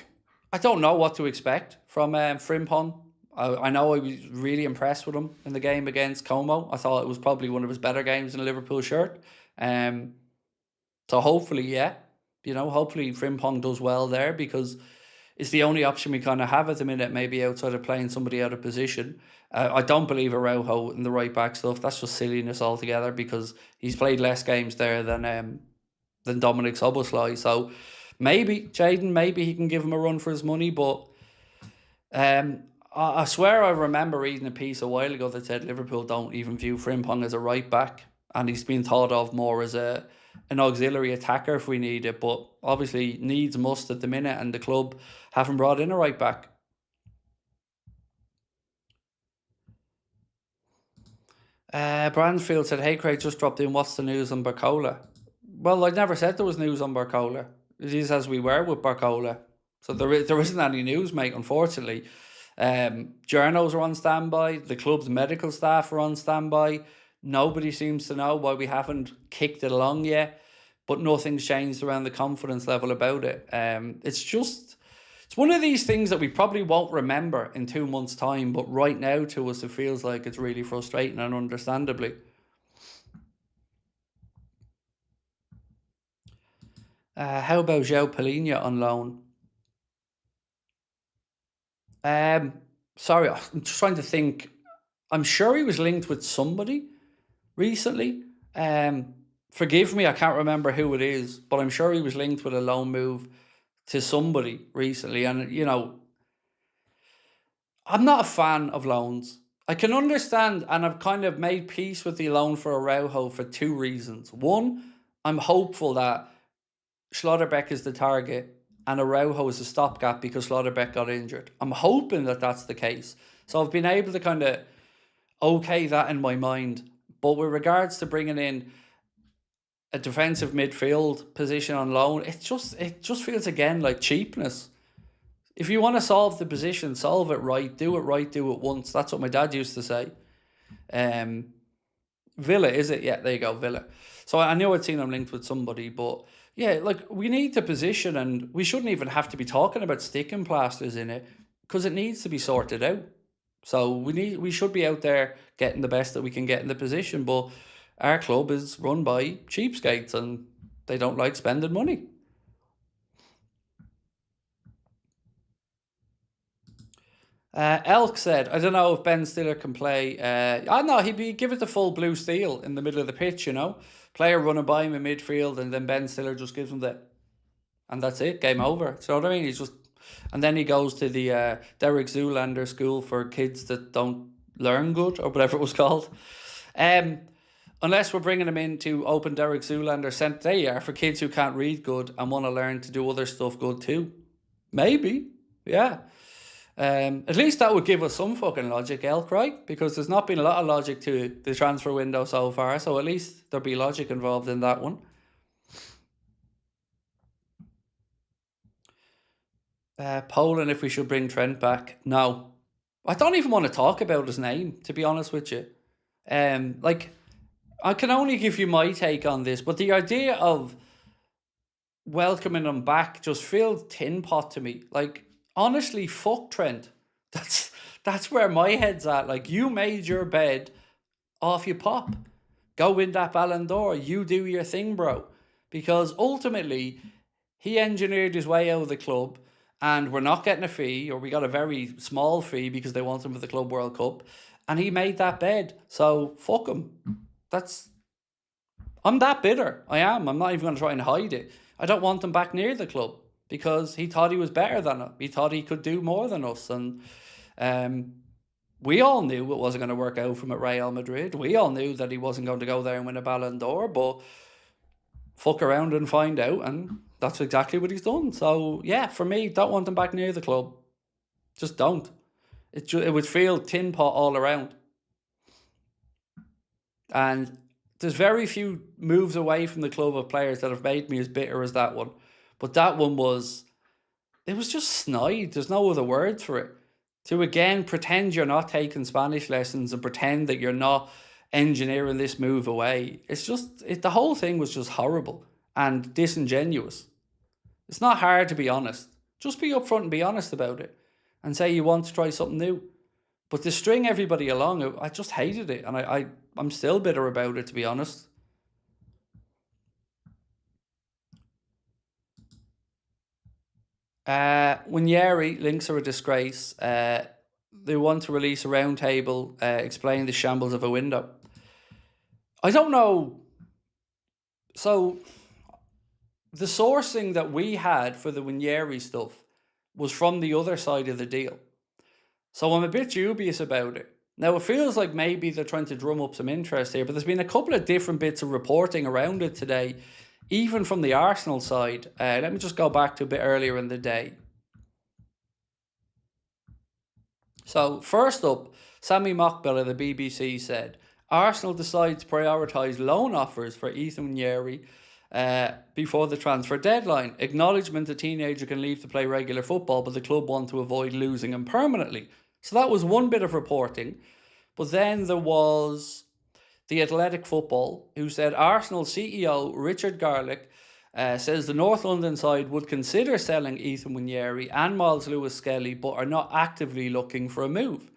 I don't know what to expect from Frimpong. I know I was really impressed with him in the game against Como. I thought it was probably one of his better games in a Liverpool shirt. So hopefully, yeah, hopefully Frimpong does well there, because it's the only option we kind of have at the minute, maybe outside of playing somebody out of position. I don't believe Araujo in the right back stuff. That's just silliness altogether, because he's played less games there than Dominic Szoboszlai. So maybe Jayden, he can give him a run for his money. But I swear I remember reading a piece a while ago that said Liverpool don't even view Frimpong as a right back, and he's been thought of more as an auxiliary attacker if we need it. But obviously needs must at the minute, and the club haven't brought in a right back. Bransfield said, "Hey Craig, just dropped in. What's the news on BARCOLA?" Well, I never said there was news on BARCOLA. It is as we were with BARCOLA. So there isn't any news, mate, unfortunately. Journos are on standby. The club's medical staff are on standby. Nobody seems to know why we haven't kicked it along yet, but nothing's changed around the confidence level about it. It's one of these things that we probably won't remember in 2 months' time, but right now to us it feels like it's really frustrating, and understandably. How about João Palhinha on loan? Sorry, I'm just trying to think. I'm sure he was linked with somebody. recently. Forgive me, I can't remember who it is, but I'm sure he was linked with a loan move to somebody recently. And, you know, I'm not a fan of loans. I can understand, and I've kind of made peace with the loan for Araujo for two reasons. One, I'm hopeful that Schlotterbeck is the target and Araujo is a stopgap because Schlotterbeck got injured. I'm hoping that that's the case. So I've been able to kind of okay that in my mind. But with regards to bringing in a defensive midfield position on loan, it just feels again like cheapness. If you want to solve the position, solve it right, do it once. That's what my dad used to say. Villa, is it? Yeah, there you go, Villa. So I knew I'd seen him linked with somebody, but yeah, like we need the position, and we shouldn't even have to be talking about sticking plasters in it because it needs to be sorted out. So we should be out there getting the best that we can get in the position, but our club is run by cheapskates and they don't like spending money. Elk said, I don't know if Ben Stiller can play. I know he'd be give it the full blue steel in the middle of the pitch, you know. Player running by him in midfield, and then Ben Stiller just gives him the, and that's it, game over. So what I mean? He's just, and then he goes to the Derek Zoolander school for kids that don't learn good or whatever it was called. Unless we're bringing him in to open Derek Zoolander Centre, they are for kids who can't read good and want to learn to do other stuff good too. Maybe, yeah. At least that would give us some fucking logic, Elk, right? Because there's not been a lot of logic to the transfer window so far, so at least there'll be logic involved in that one. Poland, if we should bring Trent back. No. I don't even want to talk about his name, to be honest with you. Like, I can only give you my take on this, but the idea of welcoming him back just feels tin pot to me. Like, honestly, fuck Trent. That's where my head's at. Like, you made your bed, off you pop. Go win that Ballon d'Or. You do your thing, bro. Because ultimately, he engineered his way out of the club, and we're not getting a fee, or we got a very small fee because they want him for the Club World Cup, and he made that bed. So fuck him. I'm that bitter. I am. I'm not even going to try and hide it. I don't want him back near the club because he thought he was better than us. He thought he could do more than us, and we all knew it wasn't going to work out for him at Real Madrid. We all knew that he wasn't going to go there and win a Ballon d'Or, but fuck around and find out, and that's exactly what he's done. So yeah, for me, don't want him back near the club. Just don't. It would feel tin pot all around. And there's very few moves away from the club of players that have made me as bitter as that one. But that one it was just snide. There's no other word for it. To again pretend you're not taking Spanish lessons and pretend that you're not engineering this move away. The whole thing was just horrible and disingenuous. It's not hard to be honest. Just be upfront and be honest about it and say you want to try something new. But to string everybody along, I just hated it, and I'm still bitter about it, to be honest. Winieri, links are a disgrace. They want to release a roundtable explaining the shambles of a window. I don't know. So, the sourcing that we had for the Winieri stuff was from the other side of the deal. So I'm a bit dubious about it. Now, it feels like maybe they're trying to drum up some interest here, but there's been a couple of different bits of reporting around it today, even from the Arsenal side. Let me just go back to a bit earlier in the day. So, first up, Sami Mokbel of the BBC said, Arsenal decide to prioritise loan offers for Ethan Neri before the transfer deadline. Acknowledgement the teenager can leave to play regular football, but the club want to avoid losing him permanently. So that was one bit of reporting. But then there was the Athletic Football, who said Arsenal CEO Richard Garlick says the North London side would consider selling Ethan Winieri and Miles Lewis-Skelly, but are not actively looking for a move.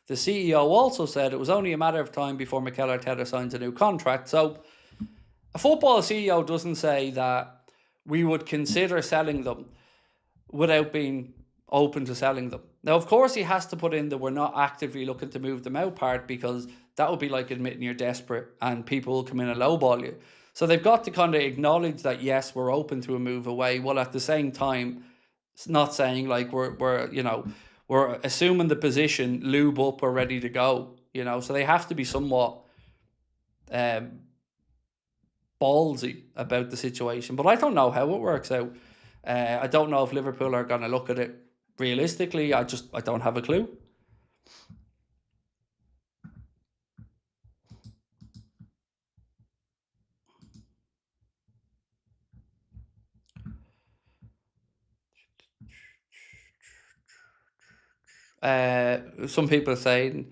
The CEO also said it was only a matter of time before Mikel Arteta signs a new contract. So a football CEO doesn't say that we would consider selling them without being open to selling them. Now, of course, he has to put in that we're not actively looking to move them out part, because that would be like admitting you're desperate and people will come in and lowball you. So they've got to kind of acknowledge that, yes, we're open to a move away, while at the same time, it's not saying like we're assuming the position, lube up or ready to go, so they have to be somewhat um, ballsy about the situation. But I don't know how it works out. I don't know if Liverpool are going to look at it realistically. I don't have a clue. Some people are saying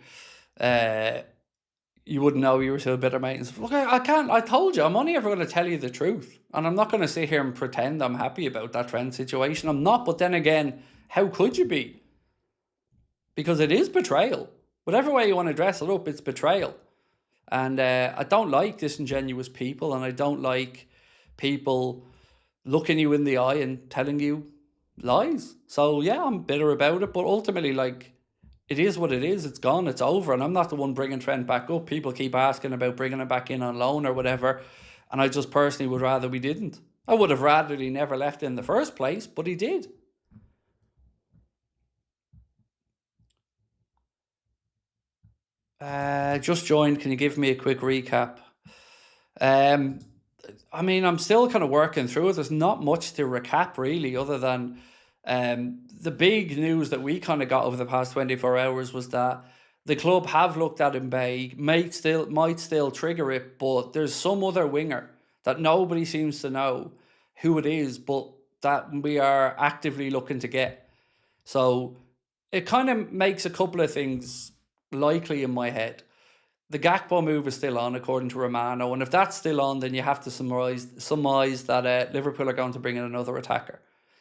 you wouldn't know you were still bitter mates. Look, I can't. I told you, I'm only ever going to tell you the truth, and I'm not going to sit here and pretend I'm happy about that Trent situation. I'm not. But then again, how could you be? Because it is betrayal. Whatever way you want to dress it up, it's betrayal. And I don't like disingenuous people, and I don't like people looking you in the eye and telling you lies. So yeah, I'm bitter about it, but ultimately, like, it is what it is. It's gone. It's over. And I'm not the one bringing Trent back up. People keep asking about bringing him back in on loan or whatever. And I just personally would rather we didn't. I would have rather he never left in the first place, but he did. Just joined. Can you give me a quick recap? Um, I mean, I'm still kind of working through it. There's not much to recap really, other than the big news that we kind of got over the past 24 hours was that the club have looked at Mbaye, might still trigger it, but there's some other winger that nobody seems to know who it is, but that we are actively looking to get. So it kind of makes a couple of things likely in my head. The Gakpo move is still on, according to Romano, and if that's still on, then you have to surmise that Liverpool are going to bring in another attacker.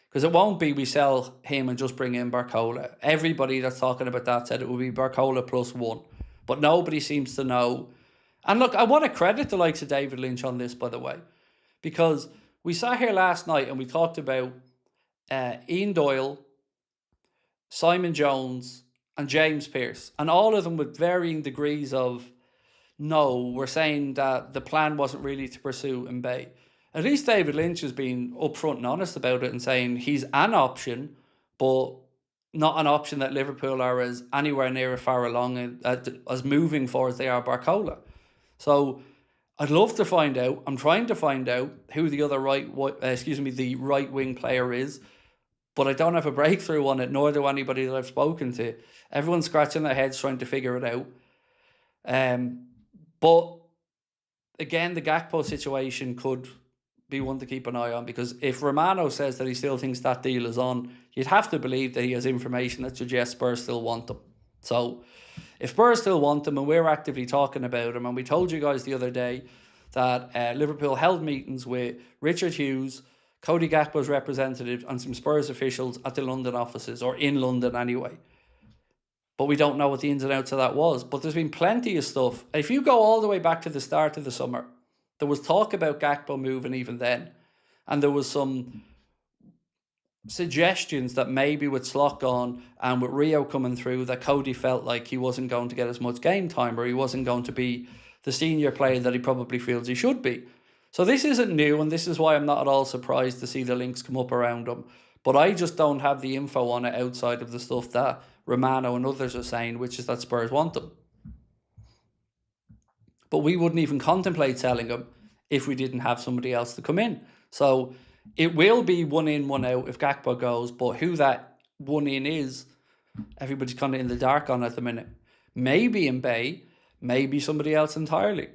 Because it won't be we sell him and just bring in BARCOLA. Everybody that's talking about that said it will be BARCOLA plus one. But nobody seems to know. And look, I want to credit the likes of David Lynch on this, by the way. Because we sat here last night and we talked about Ian Doyle, Simon Jones, and James Pearce. And all of them with varying degrees of, no, we're saying that the plan wasn't really to pursue Mbaye. At least David Lynch has been upfront and honest about it and saying he's an option, but not an option that Liverpool are as anywhere near as far along as moving for as they are BARCOLA. So I'd love to find out. I'm trying to find out who the other the right wing player is, but I don't have a breakthrough on it, nor do anybody that I've spoken to. Everyone's scratching their heads trying to figure it out. But again, the Gakpo situation could be one to keep an eye on, because if Romano says that he still thinks that deal is on, you'd have to believe that he has information that suggests Spurs still want them. So if Spurs still want them and we're actively talking about him, and we told you guys the other day that Liverpool held meetings with Richard Hughes, Cody Gakpo's representative, and some Spurs officials at the London offices, or in London anyway. But we don't know what the ins and outs of that was. But there's been plenty of stuff. If you go all the way back to the start of the summer, there was talk about Gakpo moving even then. And there was some suggestions that maybe with Slock gone and with Rio coming through, that Cody felt like he wasn't going to get as much game time, or he wasn't going to be the senior player that he probably feels he should be. So this isn't new, and this is why I'm not at all surprised to see the links come up around him. But I just don't have the info on it outside of the stuff that Romano and others are saying, which is that Spurs want them. But we wouldn't even contemplate selling him if we didn't have somebody else to come in. So it will be one in, one out if Gakpo goes, but who that one in is, everybody's kind of in the dark on at the minute. Maybe Mbaye, maybe somebody else entirely.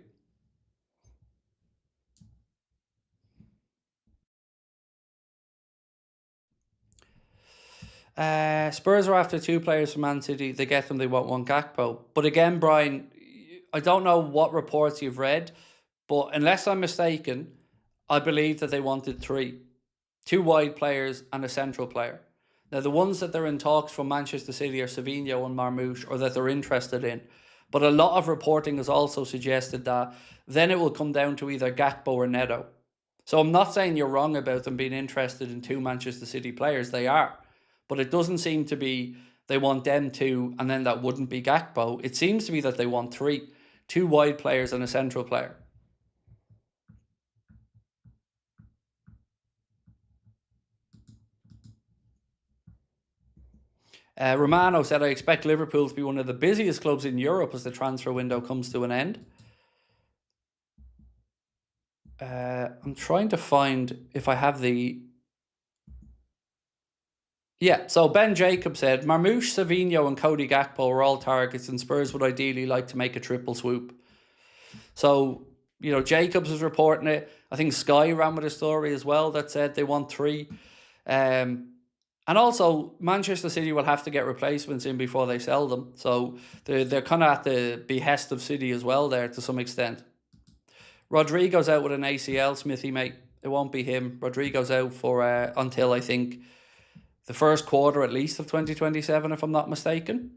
Spurs are after two players from Man City. They get them, they want one Gakpo. But again, Brian, I don't know what reports you've read, but unless I'm mistaken, I believe that they wanted three. Two wide players and a central player. Now, the ones that they're in talks from Manchester City are Savinho and Marmoush, or that they're interested in. But a lot of reporting has also suggested that then it will come down to either Gakpo or Neto. So I'm not saying you're wrong about them being interested in two Manchester City players. They are. But it doesn't seem to be they want them two and then that wouldn't be Gakpo. It seems to be that they want three. 2 wide players and a central player. Romano said, I expect Liverpool to be one of the busiest clubs in Europe as the transfer window comes to an end. I'm trying to find if I have the... Yeah, so Ben Jacobs said, Marmoush, Savinho and Cody Gakpo are all targets and Spurs would ideally like to make a triple swoop. So, you know, Jacobs was reporting it. I think Sky ran with a story as well that said they want 3. And also, Manchester City will have to get replacements in before they sell them. So they're kind of at the behest of City as well there to some extent. Rodrigo's out with an ACL, Smithy, mate. It won't be him. Rodrigo's out for until, I think, the first quarter at least of 2027, if I'm not mistaken.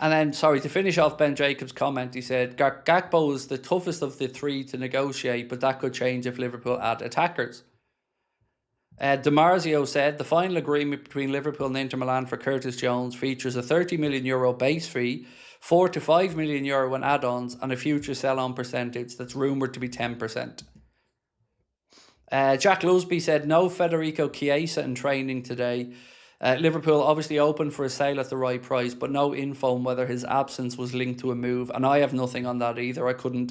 And then, sorry, to finish off Ben Jacobs' comment, he said, Gakpo is the toughest of the 3 to negotiate, but that could change if Liverpool add attackers. DiMarzio said, the final agreement between Liverpool and Inter Milan for Curtis Jones features a €30 million base fee, €4 to €5 million in add-ons, and a future sell-on percentage that's rumoured to be 10%. Jack Lusby said, no Federico Chiesa in training today. Liverpool obviously open for a sale at the right price, but no info on whether his absence was linked to a move. And I have nothing on that either. I couldn't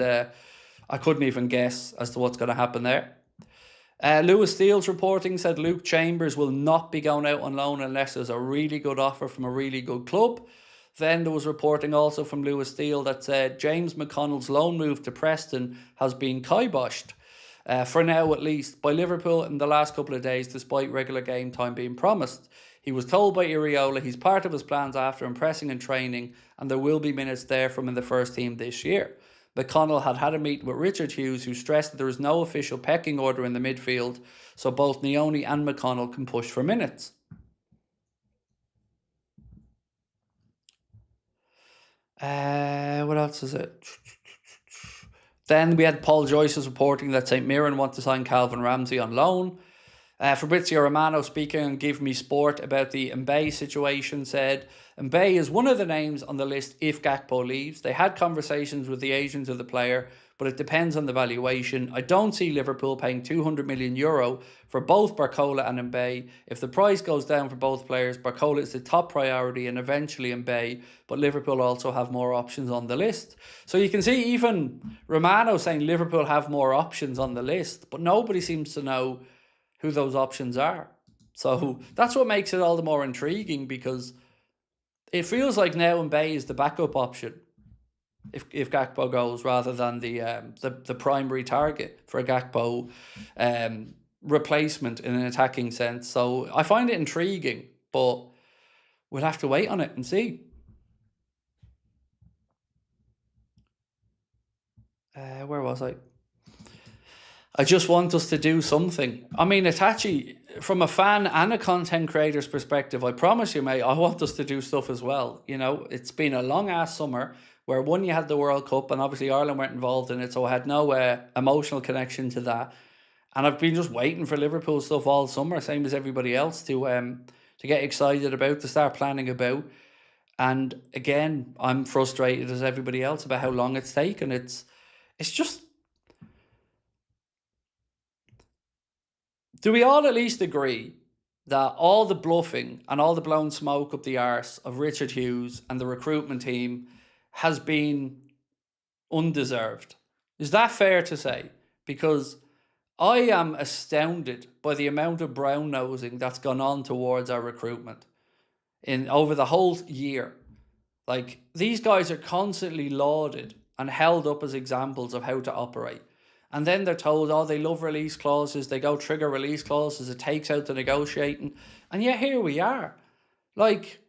even guess as to what's going to happen there. Lewis Steele's reporting said Luke Chambers will not be going out on loan unless there's a really good offer from a really good club. Then there was reporting also from Lewis Steele that said James McConnell's loan move to Preston has been kiboshed, for now at least, by Liverpool in the last couple of days, despite regular game time being promised. He was told by Iriola he's part of his plans after impressing in training, and there will be minutes there from in the first team this year. McConnell had a meeting with Richard Hughes, who stressed that there is no official pecking order in the midfield, so both Nioni and McConnell can push for minutes. What else is it? Then we had Paul Joyce's reporting that St Mirren want to sign Calvin Ramsey on loan. Fabrizio Romano, speaking on Give Me Sport about the Mbaye situation, said Mbaye is one of the names on the list if Gakpo leaves. They had conversations with the agent of the player, but it depends on the valuation. I don't see Liverpool paying €200 million for both BARCOLA and Mbaye. If the price goes down for both players, BARCOLA is the top priority and eventually Mbaye, but Liverpool also have more options on the list. So you can see even Romano saying Liverpool have more options on the list, but nobody seems to know who those options are. So that's what makes it all the more intriguing, because it feels like now Mbaye is the backup option if Gakpo goes, rather than the primary target for a Gakpo replacement in an attacking sense. So I find it intriguing, but we'll have to wait on it and see. Where was I? I just want us to do something. I mean, Itachi, from a fan and a content creator's perspective, I promise you, mate, I want us to do stuff as well. You know, it's been a long-ass summer where, one, you had the World Cup, and obviously Ireland weren't involved in it, so I had no emotional connection to that. And I've been just waiting for Liverpool stuff all summer, same as everybody else, to get excited about, to start planning about. And again, I'm frustrated as everybody else about how long it's taken. It's just... Do we all at least agree that all the bluffing and all the blown smoke up the arse of Richard Hughes and the recruitment team has been undeserved? Is that fair to say? Because I am astounded by the amount of brown nosing that's gone on towards our recruitment over the whole year. Like, these guys are constantly lauded and held up as examples of how to operate. And then they're told, oh, they love release clauses. They go trigger release clauses. It takes out the negotiating. And yet here we are. Like,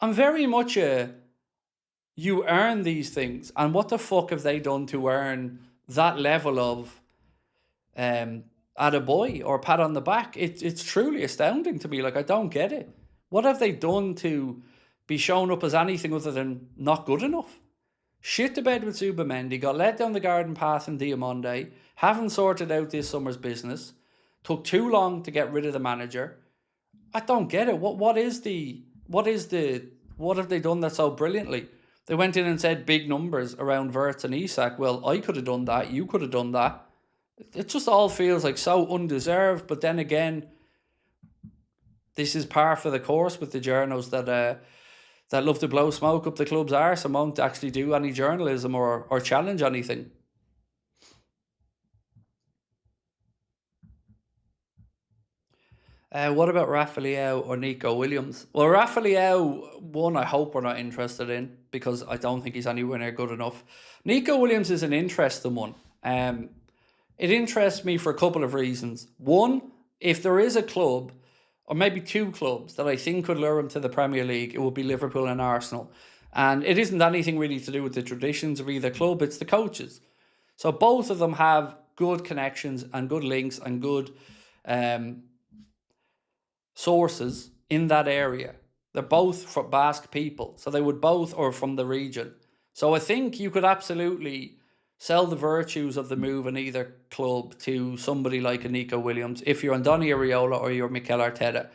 I'm very much you earn these things. And what the fuck have they done to earn that level of attaboy or pat on the back? It's truly astounding to me. Like, I don't get it. What have they done to be shown up as anything other than not good enough? Shit the bed with Zubamendi, got let down the garden path in Diamonde, haven't sorted out this summer's business, took too long to get rid of the manager. I don't get it. What is the what have they done that so brilliantly? They went in and said big numbers around Wirtz and Isak. Well, I could have done that. You could have done that. It just all feels like so undeserved. But then again, this is par for the course with the journos that love to blow smoke up the club's arse and won't actually do any journalism or challenge anything. What about Rafael or Nico Williams? Well, Rafael, one, I hope we're not interested in because I don't think he's anywhere near good enough. Nico Williams is an interesting one. It interests me for a couple of reasons. One, if there is a club, or maybe two clubs, that I think could lure him to the Premier League, it would be Liverpool and Arsenal. And it isn't anything really to do with the traditions of either club, it's the coaches. So both of them have good connections and good links and good sources in that area. They're both from Basque people, so they would both, or from the region. So I think you could absolutely sell the virtues of the move in either club to somebody like a Nico Williams if you're Andoni Areola or you're Mikel Arteta.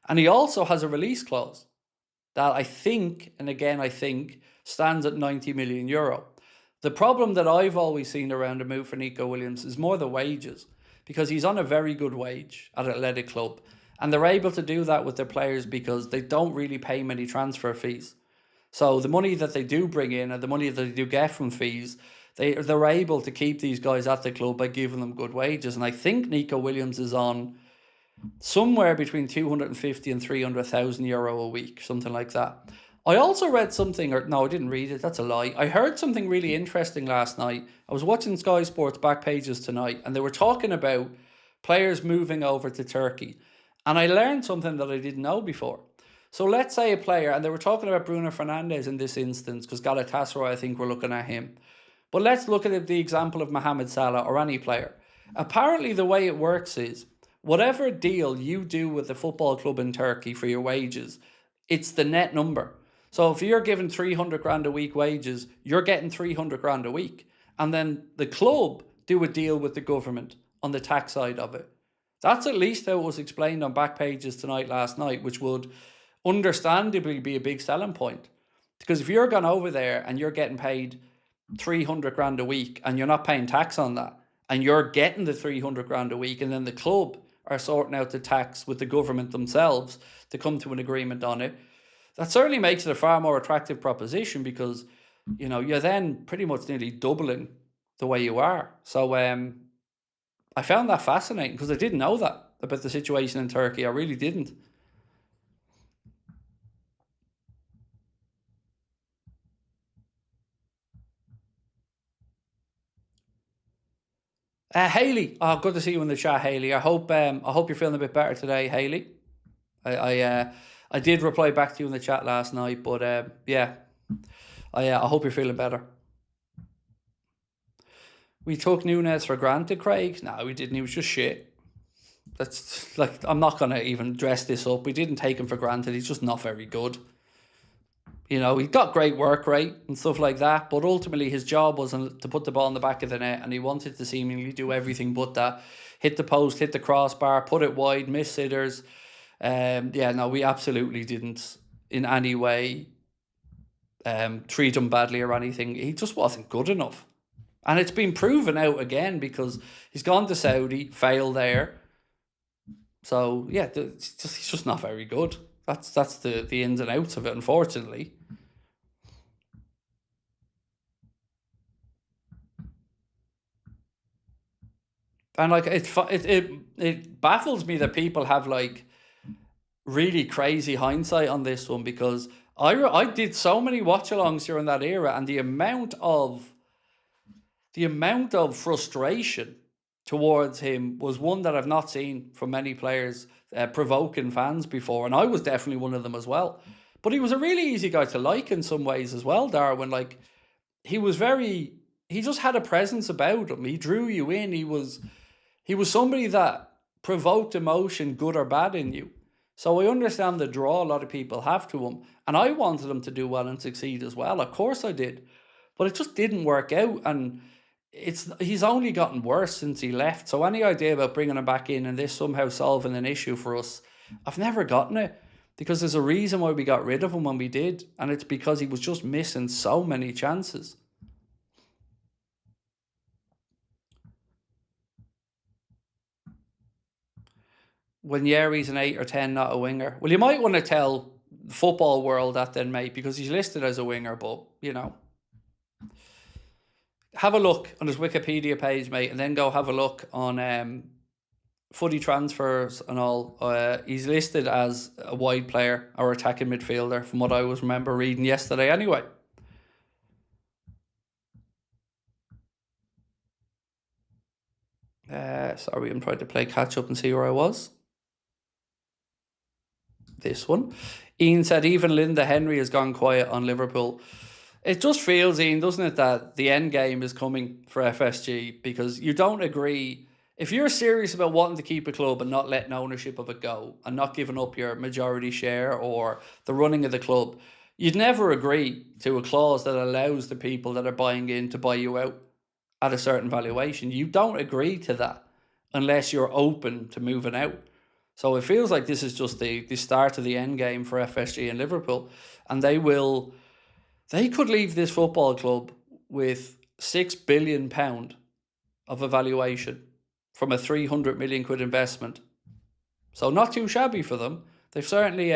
And he also has a release clause that I think, and again I think, stands at 90 million euro. The problem that I've always seen around a move for Nico Williams is more the wages, because he's on a very good wage at Athletic Club. And they're able to do that with their players because they don't really pay many transfer fees. So the money that they do bring in and the money that they do get from fees, they're able to keep these guys at the club by giving them good wages. And I think Nico Williams is on somewhere between 250 and 300,000 euro a week, something like that. I also read something, or no, I didn't read it, that's a lie. I heard something really interesting last night. I was watching Sky Sports Back Pages tonight, and they were talking about players moving over to Turkey. And I learned something that I didn't know before. So let's say a player, and they were talking about Bruno Fernandes in this instance, because Galatasaray, I think, we're looking at him. But let's look at the example of Mohamed Salah or any player. Apparently, the way it works is, whatever deal you do with the football club in Turkey for your wages, it's the net number. So if you're given 300 grand a week wages, you're getting 300 grand a week. And then the club do a deal with the government on the tax side of it. That's at least how it was explained on Back Pages tonight last night, which would understandably be a big selling point. Because if you're going over there and you're getting paid 300 grand a week and you're not paying tax on that, and you're getting the 300 grand a week, and then the club are sorting out the tax with the government themselves to come to an agreement on it, that certainly makes it a far more attractive proposition because, you know, you're then pretty much nearly doubling the way you are. So I found that fascinating because I didn't know that about the situation in Turkey. I really didn't. Haley, oh, good to see you in the chat, Haley. I hope you're feeling a bit better today, Haley. I did reply back to you in the chat last night, but yeah, I hope you're feeling better. We took Nunes for granted, Craig. No, we didn't. He was just shit. That's like, I'm not gonna even dress this up. We didn't take him for granted. He's just not very good. You know, he got great work rate and stuff like that, but ultimately his job wasn't to put the ball in the back of the net, and he wanted to seemingly do everything but that. Hit the post, hit the crossbar, put it wide, miss sitters. Yeah, no, we absolutely didn't in any way treat him badly or anything. He just wasn't good enough. And it's been proven out again because he's gone to Saudi, failed there. So, yeah, he's just not very good. That's the ins and outs of it, unfortunately. And like it baffles me that people have like really crazy hindsight on this one, because I did so many watch-alongs during that era, and the amount of frustration towards him was one that I've not seen from many players provoking fans before, and I was definitely one of them as well. But he was a really easy guy to like in some ways as well, Darwin. Like, he just had a presence about him. He drew you in. He was somebody that provoked emotion, good or bad, in you. So I understand the draw a lot of people have to him, and I wanted him to do well and succeed as well. Of course I did, but it just didn't work out, and he's only gotten worse since he left. So any idea about bringing him back in and this somehow solving an issue for us, I've never gotten it. because there's a reason why we got rid of him when we did, and it's because he was just missing so many chances. When Yeri's an 8 or 10, not a winger. Well, you might want to tell the football world that then, mate, because he's listed as a winger, but, you know. Have a look on his Wikipedia page, mate, and then go have a look on footy transfers and all. He's listed as a wide player or attacking midfielder, from what I was remember reading yesterday anyway. Sorry, I'm trying to play catch up and see where I was. This one. Ian said even Linda Henry has gone quiet on Liverpool. It just feels, Ian, doesn't it, that the end game is coming for FSG, because you don't agree. If you're serious about wanting to keep a club and not letting ownership of it go and not giving up your majority share or the running of the club, you'd never agree to a clause that allows the people that are buying in to buy you out at a certain valuation. You don't agree to that unless you're open to moving out. So it feels like this is just the start of the end game for FSG and Liverpool, and they could leave this football club with £6 billion of a valuation from a 300 million quid investment. So not too shabby for them. They've certainly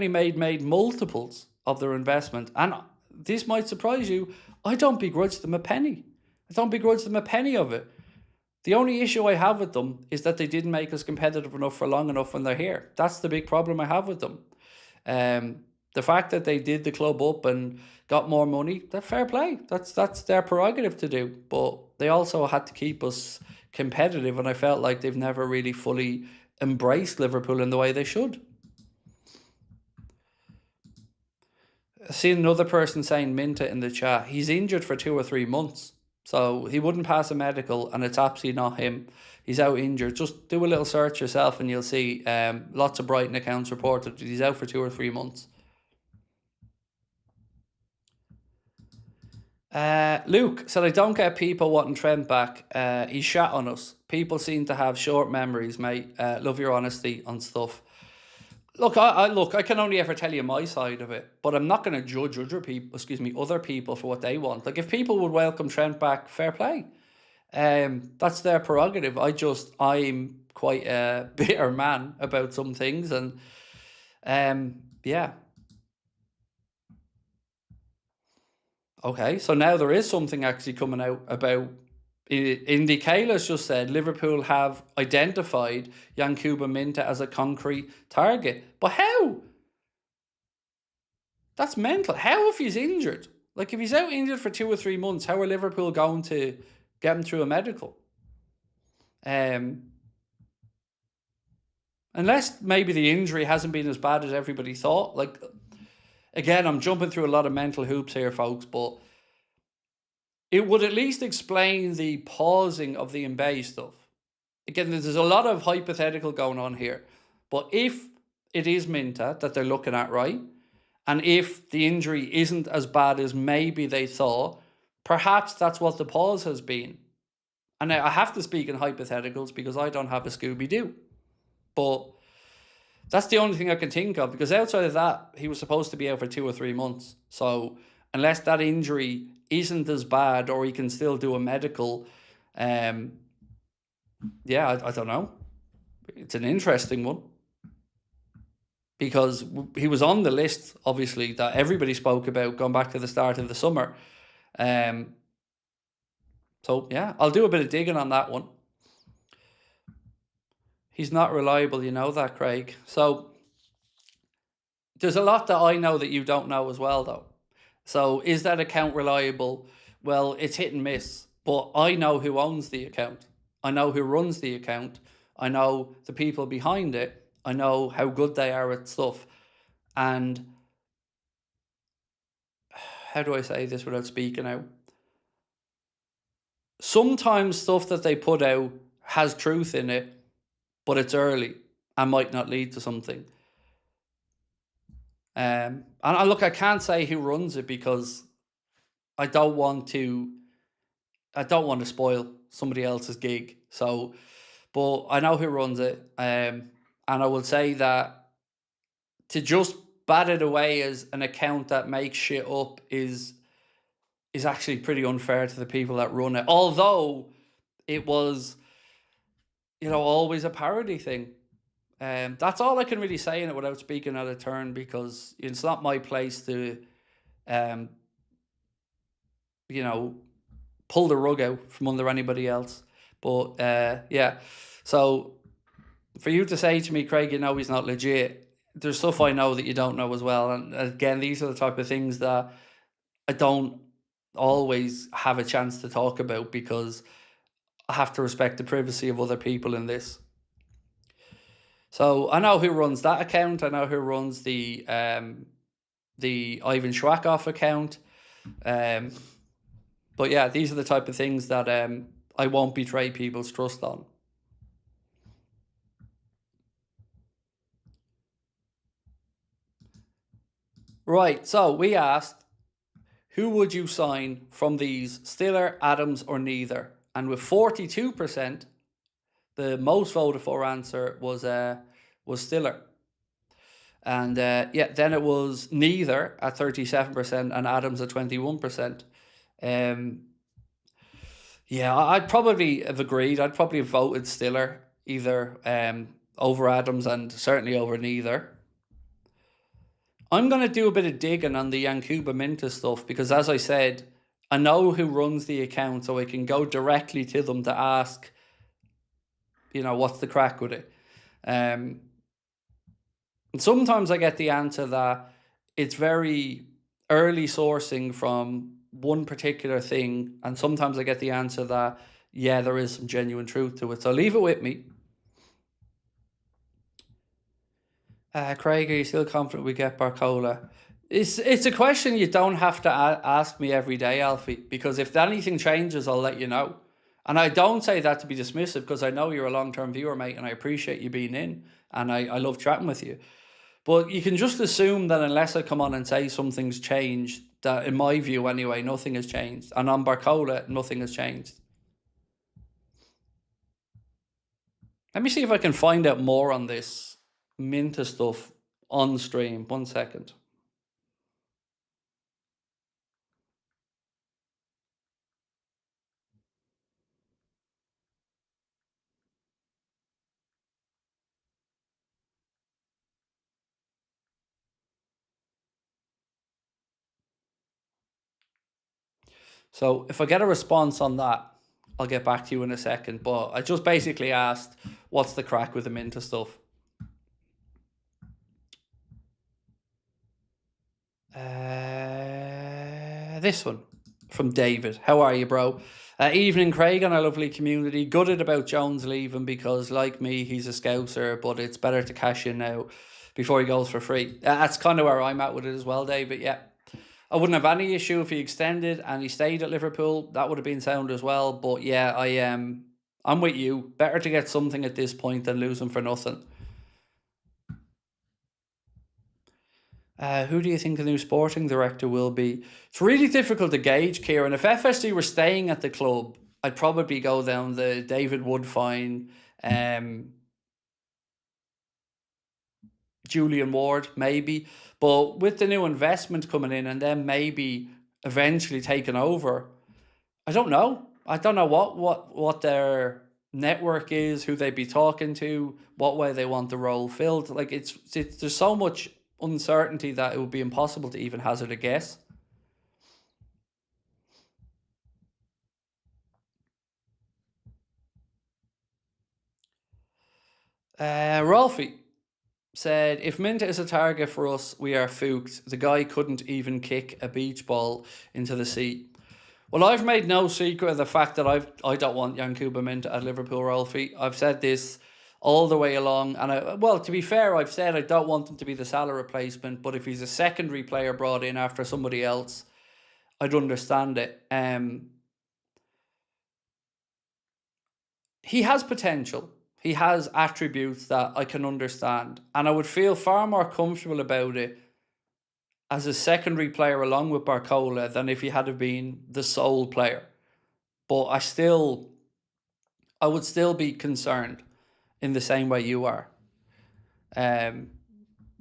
made multiples of their investment, and this might surprise you. I don't begrudge them a penny. I don't begrudge them a penny of it. The only issue I have with them is that they didn't make us competitive enough for long enough when they're here. That's the big problem I have with them. The fact that they did the club up and got more money, that's fair play. That's their prerogative to do. But they also had to keep us competitive, and I felt like they've never really fully embraced Liverpool in the way they should. I seen another person saying Minta in the chat. He's injured for 2 or 3 months. So he wouldn't pass a medical, and it's absolutely not him. He's out injured. Just do a little search yourself and you'll see lots of Brighton accounts reported that he's out for 2 or 3 months. Luke said, I don't get people wanting Trent back. He shat on us. People seem to have short memories, mate. Love your honesty on stuff. Look, I can only ever tell you my side of it, but I'm not going to judge other people for what they want. Like, if people would welcome Trent back, fair play. That's their prerogative. I'm quite a bitter man about some things, and yeah. Okay, so now there is something actually coming out about. Indy Kayla's just said Liverpool have identified Yankuba Minta as a concrete target. But how? That's mental. How if he's injured? Like, if he's out injured for 2 or 3 months, how are Liverpool going to get him through a medical? Unless maybe the injury hasn't been as bad as everybody thought. Like, again, I'm jumping through a lot of mental hoops here, folks, but it would at least explain the pausing of the Mbaye stuff. Again, there's a lot of hypothetical going on here. But if it is Minta that they're looking at, right, and if the injury isn't as bad as maybe they thought, perhaps that's what the pause has been. And I have to speak in hypotheticals because I don't have a Scooby-Doo. But that's the only thing I can think of, because outside of that, he was supposed to be out for 2 or 3 months. So unless that injury isn't as bad, or he can still do a medical, yeah, I don't know. It's an interesting one, because he was on the list, obviously, that everybody spoke about going back to the start of the summer. So yeah, I'll do a bit of digging on that one. He's not reliable, you know that, Craig. So there's a lot that I know that you don't know as well, though. So is that account reliable? Well, it's hit and miss, but I know who owns the account. I know who runs the account. I know the people behind it. I know how good they are at stuff. And how do I say this without speaking out? Sometimes stuff that they put out has truth in it, but it's early and might not lead to something. And look, I can't say who runs it because I don't want to spoil somebody else's gig. So, but I know who runs it. And I will say that to just bat it away as an account that makes shit up is actually pretty unfair to the people that run it. Although it was, always a parody thing. That's all I can really say in it without speaking out of turn, because it's not my place to, um, pull the rug out from under anybody else. But yeah, so for you to say to me, Craig, he's not legit, there's stuff I know that you don't know as well. And again, these are the type of things that I don't always have a chance to talk about, because I have to respect the privacy of other people in this. So I know who runs that account. I know who runs the Ivan Schwackhoff account. But yeah, these are the type of things that I won't betray people's trust on. Right, so we asked, who would you sign from these, Stiller, Adams or neither? And with 42%, the most voted for answer was Stiller. And yeah, then it was neither at 37% and Adams at 21%. Yeah, I'd probably have agreed. I'd probably have voted Stiller either over Adams and certainly over neither. I'm going to do a bit of digging on the Yankuba Minta stuff, because as I said, I know who runs the account, so I can go directly to them to ask, what's the crack with it. And sometimes I get the answer that it's very early sourcing from one particular thing, and sometimes I get the answer that, yeah, there is some genuine truth to it. So leave it with me. Craig, are you still confident we get BARCOLA? It's a question you don't have to ask me every day, Alfie, because if anything changes, I'll let you know. And I don't say that to be dismissive, because I know you're a long-term viewer, mate, and I appreciate you being in, and I love chatting with you. But you can just assume that unless I come on and say something's changed, that in my view anyway, nothing has changed. And on BARCOLA, nothing has changed. Let me see if I can find out more on this Minta stuff on stream. 1 second. So if I get a response on that, I'll get back to you in a second. But I just basically asked, what's the crack with the Minta stuff? This one from David. How are you, bro? Evening, Craig, and our lovely community. Gutted about Jones leaving, because, like me, he's a Scouser, but it's better to cash in now before he goes for free. That's kind of where I'm at with it as well, David. Yeah. I wouldn't have any issue if he extended and he stayed at Liverpool. That would have been sound as well. But yeah, I'm with you. Better to get something at this point than lose him for nothing. Who do you think the new sporting director will be? It's really difficult to gauge, Kieran. If FSG were staying at the club, I'd probably go down the David Woodfine, Julian Ward, maybe. But with the new investment coming in and then maybe eventually taking over, I don't know. I don't know what their network is, who they'd be talking to, what way they want the role filled. Like it's there's so much uncertainty that it would be impossible to even hazard a guess. Rolfie said, if Minta is a target for us, we are fooked. The guy couldn't even kick a beach ball into the sea. Well, I've made no secret of the fact that I don't want Yankuba Minta at Liverpool, Rolfie. I've said this all the way along. And well, to be fair, I've said I don't want him to be the Salah replacement, but if he's a secondary player brought in after somebody else, I'd understand it. He has potential. He has attributes that I can understand. And I would feel far more comfortable about it as a secondary player along with BARCOLA than if he had been the sole player. But I would still be concerned in the same way you are.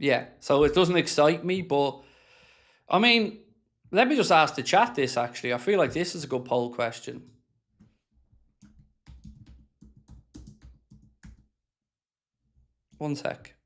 Yeah, so it doesn't excite me, but I mean, let me just ask the chat this actually. I feel like this is a good poll question. One sec.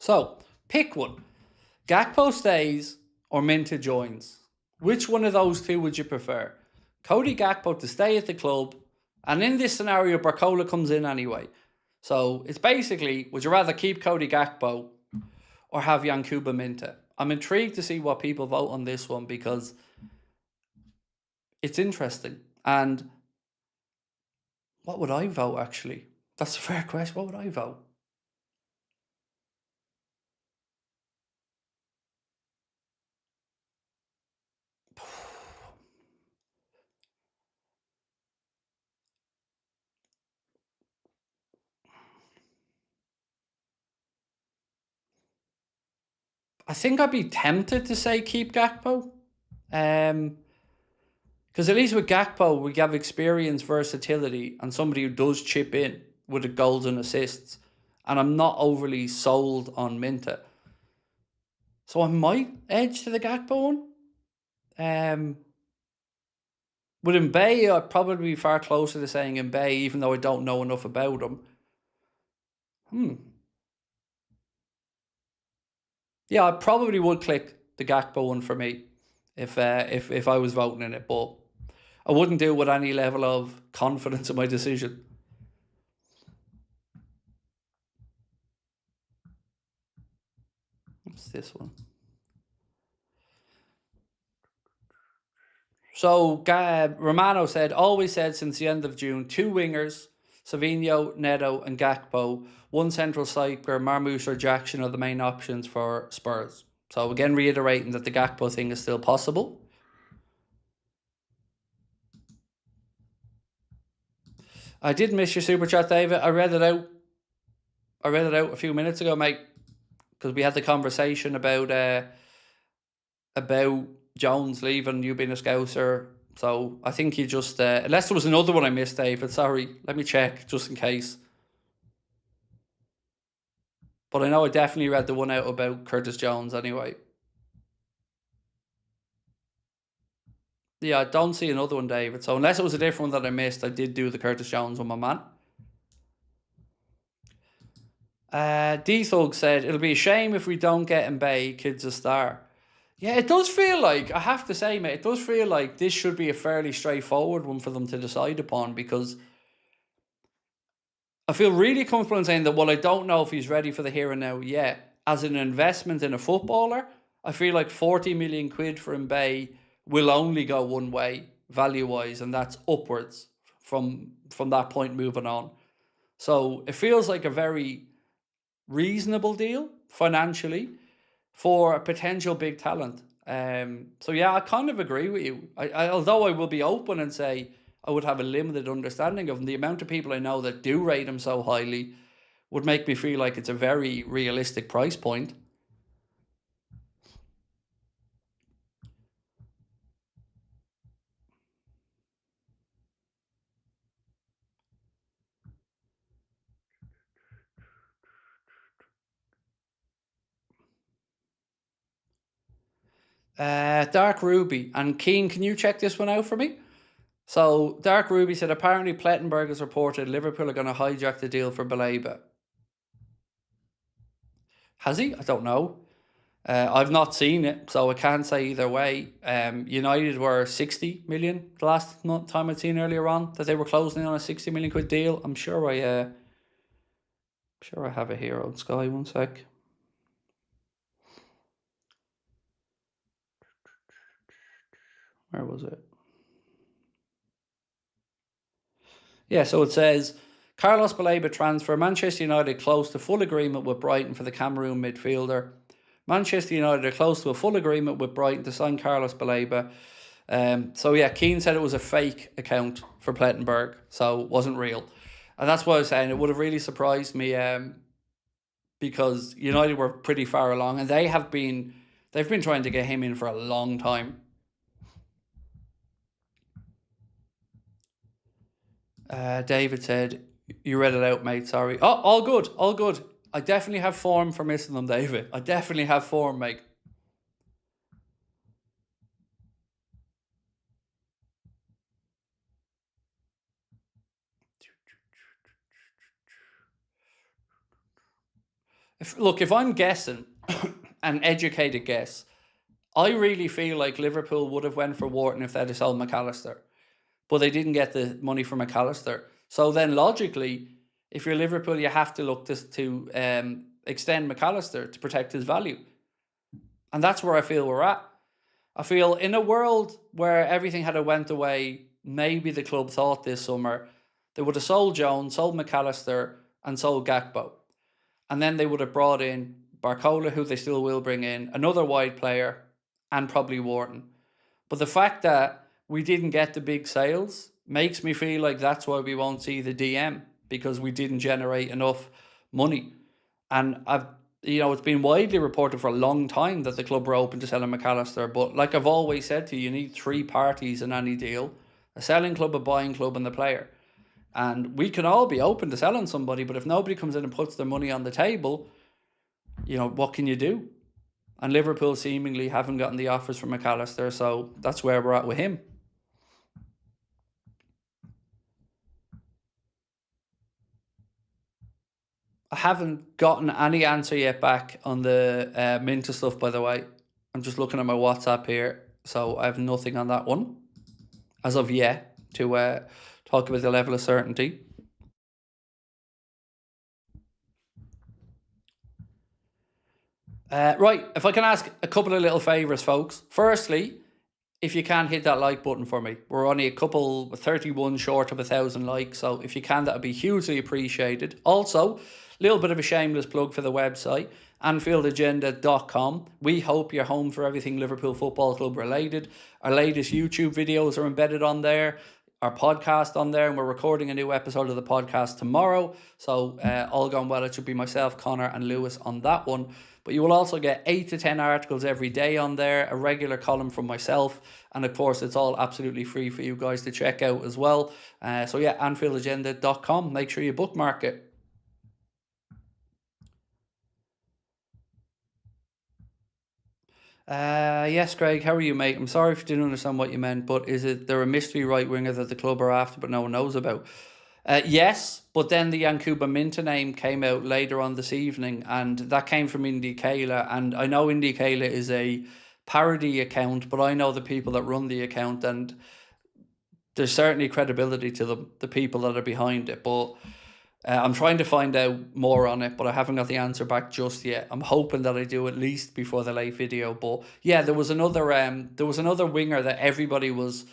So, pick one. Gakpo stays or Minta joins. Which one of those two would you prefer? Cody Gakpo to stay at the club, and in this scenario, BARCOLA comes in anyway. So it's basically, would you rather keep Cody Gakpo or have Yankuba Minta? I'm intrigued to see what people vote on this one because it's interesting. And what would I vote actually? That's a fair question. What would I vote? I think I'd be tempted to say keep Gakpo. Because at least with Gakpo, we have experience, versatility, and somebody who does chip in with the goals and assists. And I'm not overly sold on Minta. So I might edge to the Gakpo one. With Mbaye, I'd probably be far closer to saying Mbaye, even though I don't know enough about him. Yeah, I probably would click the Gakpo one for me if I was voting in it, but I wouldn't do it with any level of confidence in my decision. What's this one? So Romano said, always said since the end of June, two wingers, Savinho, Neto and Gakpo, one central striker, Marmoush or Jackson are the main options for Spurs. So again, reiterating that the Gakpo thing is still possible. I did miss your super chat, David. I read it out a few minutes ago, mate, because we had the conversation about Jones leaving, you being a Scouser. So I think you just, unless there was another one I missed, David, sorry, let me check just in case. But I know I definitely read the one out about Curtis Jones anyway. Yeah, I don't see another one, David. So unless it was a different one that I missed, I did do the Curtis Jones one, my man. D-Thug said, it'll be a shame if we don't get Mbaye, kid's a star. Yeah, it does feel like, I have to say, mate, it does feel like this should be a fairly straightforward one for them to decide upon because I feel really comfortable in saying that while I don't know if he's ready for the here and now yet, as an investment in a footballer, I feel like 40 million quid for Mbaye will only go one way value-wise, and that's upwards from that point moving on. So it feels like a very reasonable deal financially for a potential big talent. So yeah, I kind of agree with you. Although I will be open and say I would have a limited understanding of him, the amount of people I know that do rate him so highly would make me feel like it's a very realistic price point. Dark Ruby and Keane, can you check this one out for me? So Dark Ruby said apparently Plettenberg has reported Liverpool are going to hijack the deal for Baleba. Has he? I don't know. I've not seen it, so I can't say either way. United were 60 million the last time I'd seen earlier on that they were closing on a 60 million quid deal. I'm sure I have it here on Sky. One sec. Where was it? Yeah, so it says Carlos Baleba transfer. Manchester United close to full agreement with Brighton for the Cameroon midfielder. Manchester United are close to a full agreement with Brighton to sign Carlos Baleba. So yeah, Keane said it was a fake account for Plettenberg, so it wasn't real. And that's what I was saying. It would have really surprised me because United were pretty far along, and they've been trying to get him in for a long time. David said, you read it out, mate, sorry. Oh, all good, all good. I definitely have form for missing them, David. I definitely have form, mate. If I'm guessing, an educated guess, I really feel like Liverpool would have went for Wharton if they'd have sold McAllister. But they didn't get the money from McAllister. So then logically, if you're Liverpool, you have to look to extend McAllister to protect his value. And that's where I feel we're at. I feel in a world where everything had went away, maybe the club thought this summer, they would have sold Jones, sold McAllister, and sold Gakpo. And then they would have brought in BARCOLA, who they still will bring in, another wide player, and probably Wharton. But the fact that we didn't get the big sales makes me feel like that's why we won't see the DM, because we didn't generate enough money. And it's been widely reported for a long time that the club were open to selling McAllister. But like I've always said to you, you need three parties in any deal: a selling club, a buying club, and the player. And we can all be open to selling somebody, but if nobody comes in and puts their money on the table, what can you do? And Liverpool seemingly haven't gotten the offers from McAllister, so that's where we're at with him. I haven't gotten any answer yet back on the Minter stuff, by the way. I'm just looking at my WhatsApp here, so I have nothing on that one as of yet to talk about the level of certainty. Right, if I can ask a couple of little favours, folks. Firstly, if you can, hit that like button for me. We're only 31 short of 1,000 likes, so if you can, that would be hugely appreciated. Also, a little bit of a shameless plug for the website, AnfieldAgenda.com. We hope you're home for everything Liverpool Football Club related. Our latest YouTube videos are embedded on there, our podcast on there, and we're recording a new episode of the podcast tomorrow. So all going well, it should be myself, Connor, and Lewis on that one. But you will also get 8 to 10 articles every day on there, a regular column from myself, and of course it's all absolutely free for you guys to check out as well. So yeah, AnfieldAgenda.com. Make sure you bookmark it. Yes, Craig, how are you, mate? I'm sorry if you didn't understand what you meant, but is it there a mystery right winger that the club are after but no one knows about? Yes, but then the Yankuba Minta name came out later on this evening, and that came from IndieKayla. And I know IndieKayla is a parody account, but I know the people that run the account, and there's certainly credibility to them, the people that are behind it. But I'm trying to find out more on it, but I haven't got the answer back just yet. I'm hoping that I do at least before the late video. But yeah, there was another winger that everybody was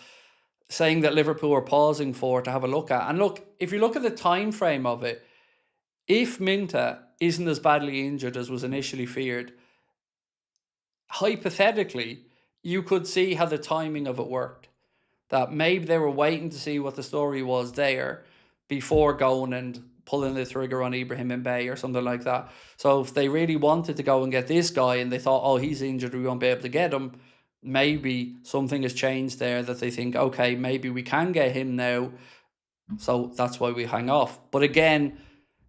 saying that Liverpool were pausing for to have a look at. And look, if you look at the time frame of it, if Minta isn't as badly injured as was initially feared, hypothetically, you could see how the timing of it worked. That maybe they were waiting to see what the story was there before going and pulling the trigger on Ibrahim Mbaye or something like that. So if they really wanted to go and get this guy and they thought, oh, he's injured, we won't be able to get him, maybe something has changed there that they think, okay, maybe we can get him now. So that's why we hang off. But again,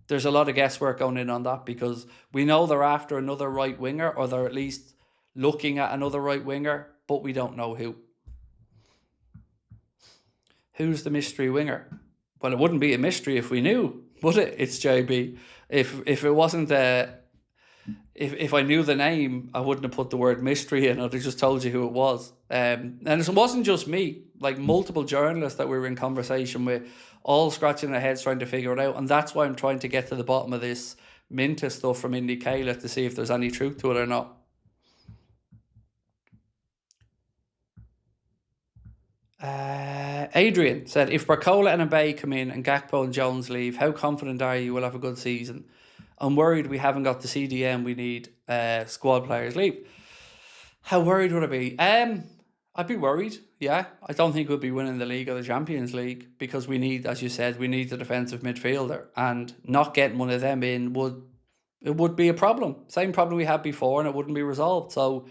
there's a lot of guesswork going in on that, because we know they're after another right winger, or they're at least looking at another right winger, but we don't know who. Who's the mystery winger? Well, it wouldn't be a mystery if we knew, would it? It's JB. If it wasn't if I knew the name, I wouldn't have put the word mystery in. I'd have just told you who it was. And it wasn't just me. Like multiple journalists that we were in conversation with, all scratching their heads trying to figure it out. And that's why I'm trying to get to the bottom of this Minta stuff from IndieKayla to see if there's any truth to it or not. Adrian said, if Barcola and Mbaye come in and Gakpo and Jones leave, how confident are you we'll have a good season? I'm worried we haven't got the CDM we need. Squad players leave. How worried would I be? I'd be worried. Yeah, I don't think we'll be winning the league or the Champions League because we need, as you said, we need the defensive midfielder, and not getting one of them in would be a problem. Same problem we had before, and it wouldn't be resolved. So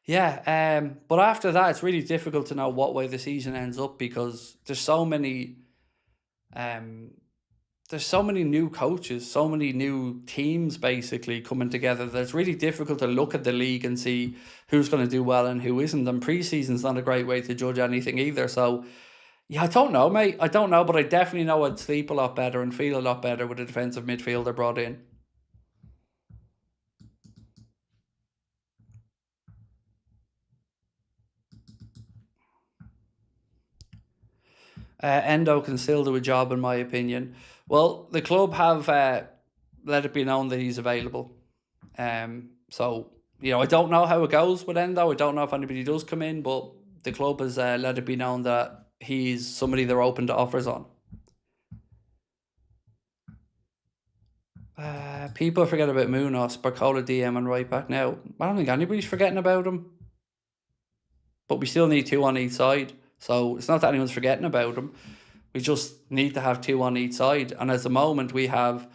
yeah, but after that, it's really difficult to know what way the season ends up because um, there's so many new coaches, so many new teams basically coming together that it's really difficult to look at the league and see who's going to do well and who isn't. And pre-season's not a great way to judge anything either. So yeah, I don't know, mate. I don't know, but I definitely know I'd sleep a lot better and feel a lot better with a defensive midfielder brought in. Endo can still do a job, in my opinion. Well, the club have let it be known that he's available. So, I don't know how it goes with Endo. I don't know if anybody does come in, but the club has let it be known that he's somebody they're open to offers on. People forget about Munoz, Barcola, DM, and right back now. I don't think anybody's forgetting about him. But we still need two on each side. So it's not that anyone's forgetting about him. We just need to have two on each side. And at the moment, we have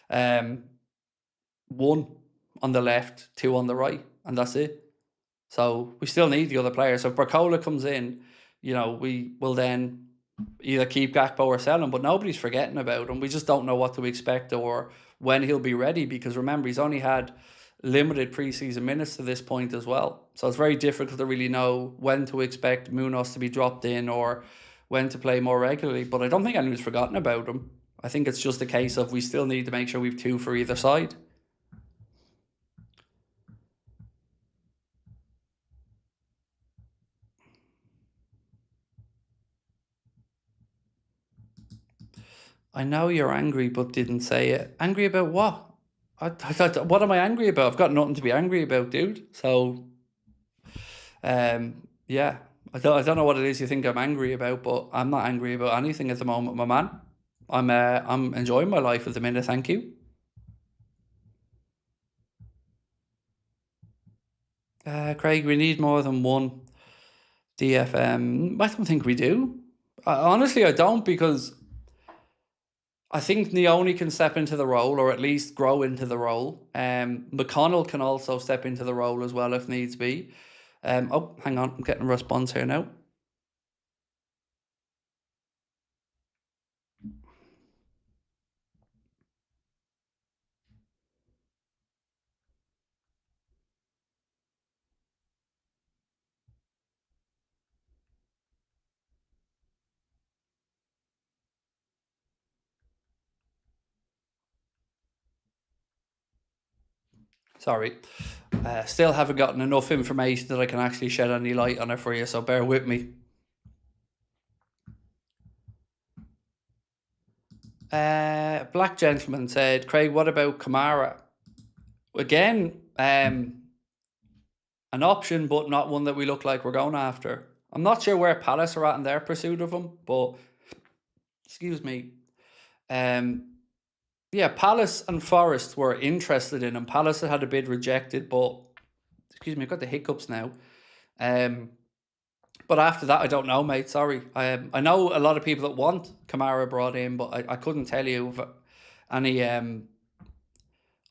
one on the left, two on the right, and that's it. So we still need the other players. So if Barcola comes in, we will then either keep Gakpo or sell him, but nobody's forgetting about him. We just don't know what to expect or when he'll be ready, because remember, he's only had limited preseason minutes to this point as well. So it's very difficult to really know when to expect Munoz to be dropped in or when to play more regularly. But I don't think anyone's forgotten about him. I think it's just a case of we still need to make sure we've two for either side. I know you're angry, but didn't say it. Angry about what? What am I angry about? I've got nothing to be angry about, dude. So, yeah, I don't know what it is you think I'm angry about, but I'm not angry about anything at the moment, my man. I'm enjoying my life at the minute. Thank you. Craig, we need more than one DFM. I don't think we do. Honestly, I don't, because I think Neoni can step into the role, or at least grow into the role. McConnell can also step into the role as well if needs be. Oh, hang on, I'm getting a response here now. Sorry. Still haven't gotten enough information that I can actually shed any light on it for you, so bear with me. Black Gentleman said, Craig, what about Kamara? Again, an option, but not one that we look like we're going after. I'm not sure where Palace are at in their pursuit of him, but excuse me. Yeah, Palace and Forest were interested in him. Palace had a bid rejected, but excuse me, I've got the hiccups now. But after that, I don't know, mate. Sorry. I know a lot of people that want Kamara brought in, but I couldn't tell you if any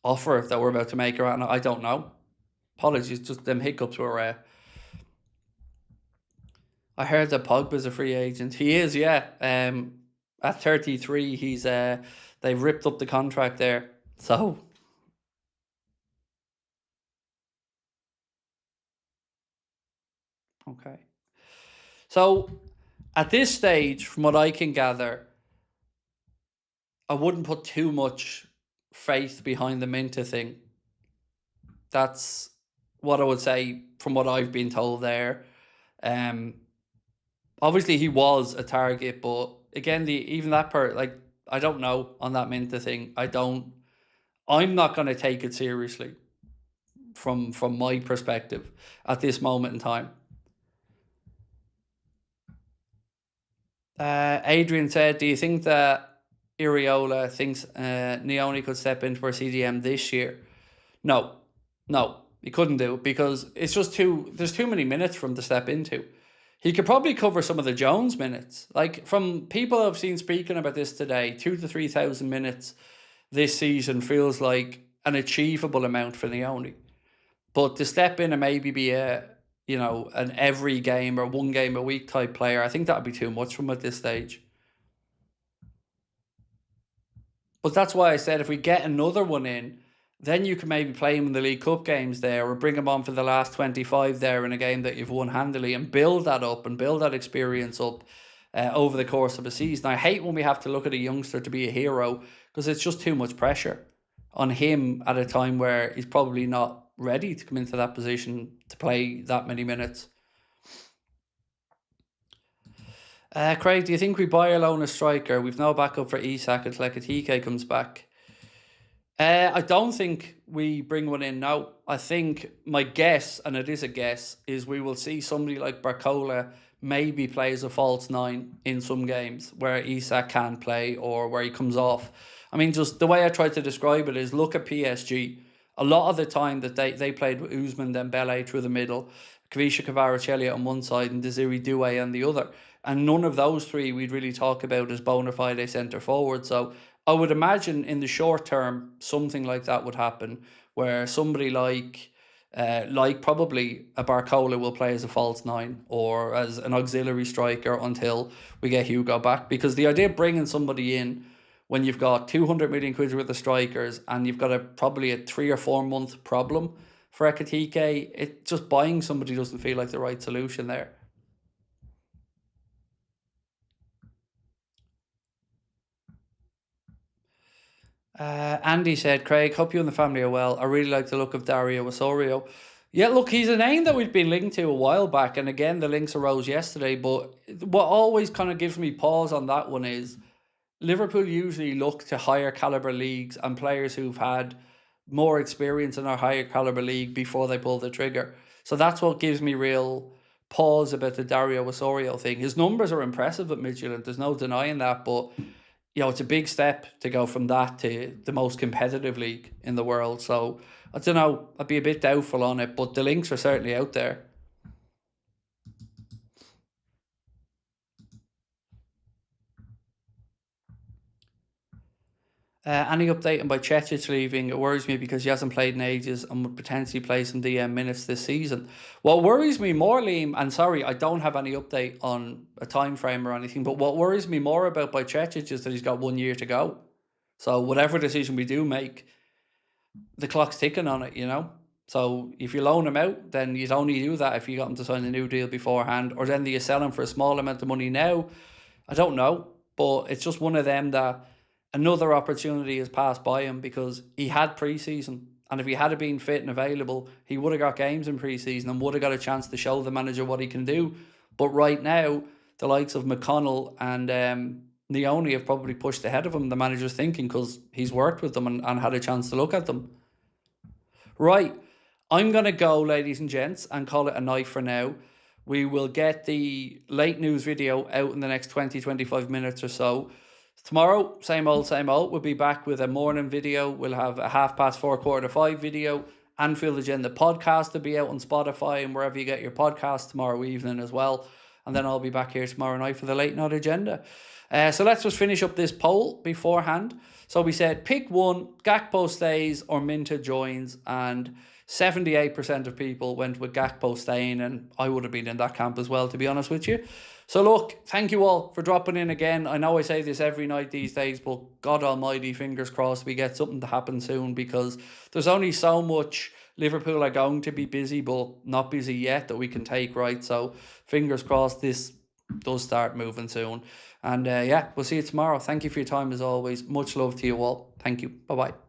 offer that we're about to make around. I don't know. Apologies, just them hiccups were. I heard that Pogba's a free agent. He is, yeah. At 33, he's they've ripped up the contract there. So okay. So at this stage, from what I can gather, I wouldn't put too much faith behind the Minta thing. That's what I would say from what I've been told there. Um, Obviously he was a target, but again, even that part, like, I don't know on that Minta thing. I'm not going to take it seriously from my perspective at this moment in time. Adrian said, do you think that Iriola thinks Neoni could step into our CDM this year? No, no, he couldn't do it because it's just there's too many minutes for him to step into. He could probably cover some of the Jones minutes. Like, from people I've seen speaking about this today, 2,000 to 3,000 minutes this season feels like an achievable amount for Neoni. But to step in and maybe be an every game or one game a week type player, I think that would be too much for him at this stage. But that's why I said if we get another one in, then you can maybe play him in the League Cup games there, or bring him on for the last 25 there in a game that you've won handily, and build that up and build that experience up over the course of a season. I hate when we have to look at a youngster to be a hero, because it's just too much pressure on him at a time where he's probably not ready to come into that position to play that many minutes. Craig, do you think we buy or loan a striker? We've no backup for Isak until Ekitike comes back. I don't think we bring one in now. I think my guess, and it is a guess, is we will see somebody like BARCOLA maybe plays a false nine in some games where Isak can play or where he comes off. I mean, just the way I try to describe it is, look at PSG. A lot of the time that they played with Ousmane Dembele through the middle, Kvisha Kvaratskhelia on one side and Desiree Doué on the other. And none of those three we'd really talk about as bona fide centre forward. So I would imagine in the short term, something like that would happen, where somebody like probably a BARCOLA will play as a false nine or as an auxiliary striker until we get Hugo back. Because the idea of bringing somebody in when you've got 200 million quid worth of strikers and you've got probably a 3 or 4 month problem for Ekitike, it just buying somebody doesn't feel like the right solution there. Andy said, Craig, hope you and the family are well. I really like the look of Dario Osorio. Yeah, look, he's a name that we've been linked to a while back. And again, the links arose yesterday. But what always kind of gives me pause on that one is Liverpool usually look to higher caliber leagues and players who've had more experience in our higher caliber league before they pull the trigger. So that's what gives me real pause about the Dario Osorio thing. His numbers are impressive at Midtjylland. There's no denying that. But it's a big step to go from that to the most competitive league in the world. So I don't know, I'd be a bit doubtful on it, but the links are certainly out there. Any update on Bajcetic leaving? It worries me because he hasn't played in ages and would potentially play some DM minutes this season. What worries me more, Liam, and sorry, I don't have any update on a time frame or anything, but what worries me more about Bajcetic is that he's got 1 year to go. So whatever decision we do make, the clock's ticking on it. So if you loan him out, then you'd only do that if you got him to sign a new deal beforehand, or then do you sell him for a small amount of money now? I don't know, but it's just one of them that another opportunity has passed by him because he had pre-season, and if he had been fit and available, he would have got games in pre-season and would have got a chance to show the manager what he can do. But right now, the likes of McConnell and Neoni have probably pushed ahead of him, the manager's thinking, because he's worked with them and had a chance to look at them. Right, I'm going to go, ladies and gents, and call it a night for now. We will get the late news video out in the next 20-25 minutes or so. Tomorrow, same old, same old. We'll be back with a morning video. We'll have a 4:30, 4:45 video. Anfield Agenda podcast will be out on Spotify and wherever you get your podcasts tomorrow evening as well. And then I'll be back here tomorrow night for the late night agenda. So let's just finish up this poll beforehand. So we said pick one, Gakpo stays or Minta joins, and 78% of people went with Gakpo staying, and I would have been in that camp as well, to be honest with you. So look, thank you all for dropping in again. I know I say this every night these days, but God almighty, fingers crossed we get something to happen soon, because there's only so much Liverpool are going to be busy, but not busy yet, that we can take, right? So fingers crossed this does start moving soon. And yeah, we'll see you tomorrow. Thank you for your time as always. Much love to you all. Thank you. Bye-bye.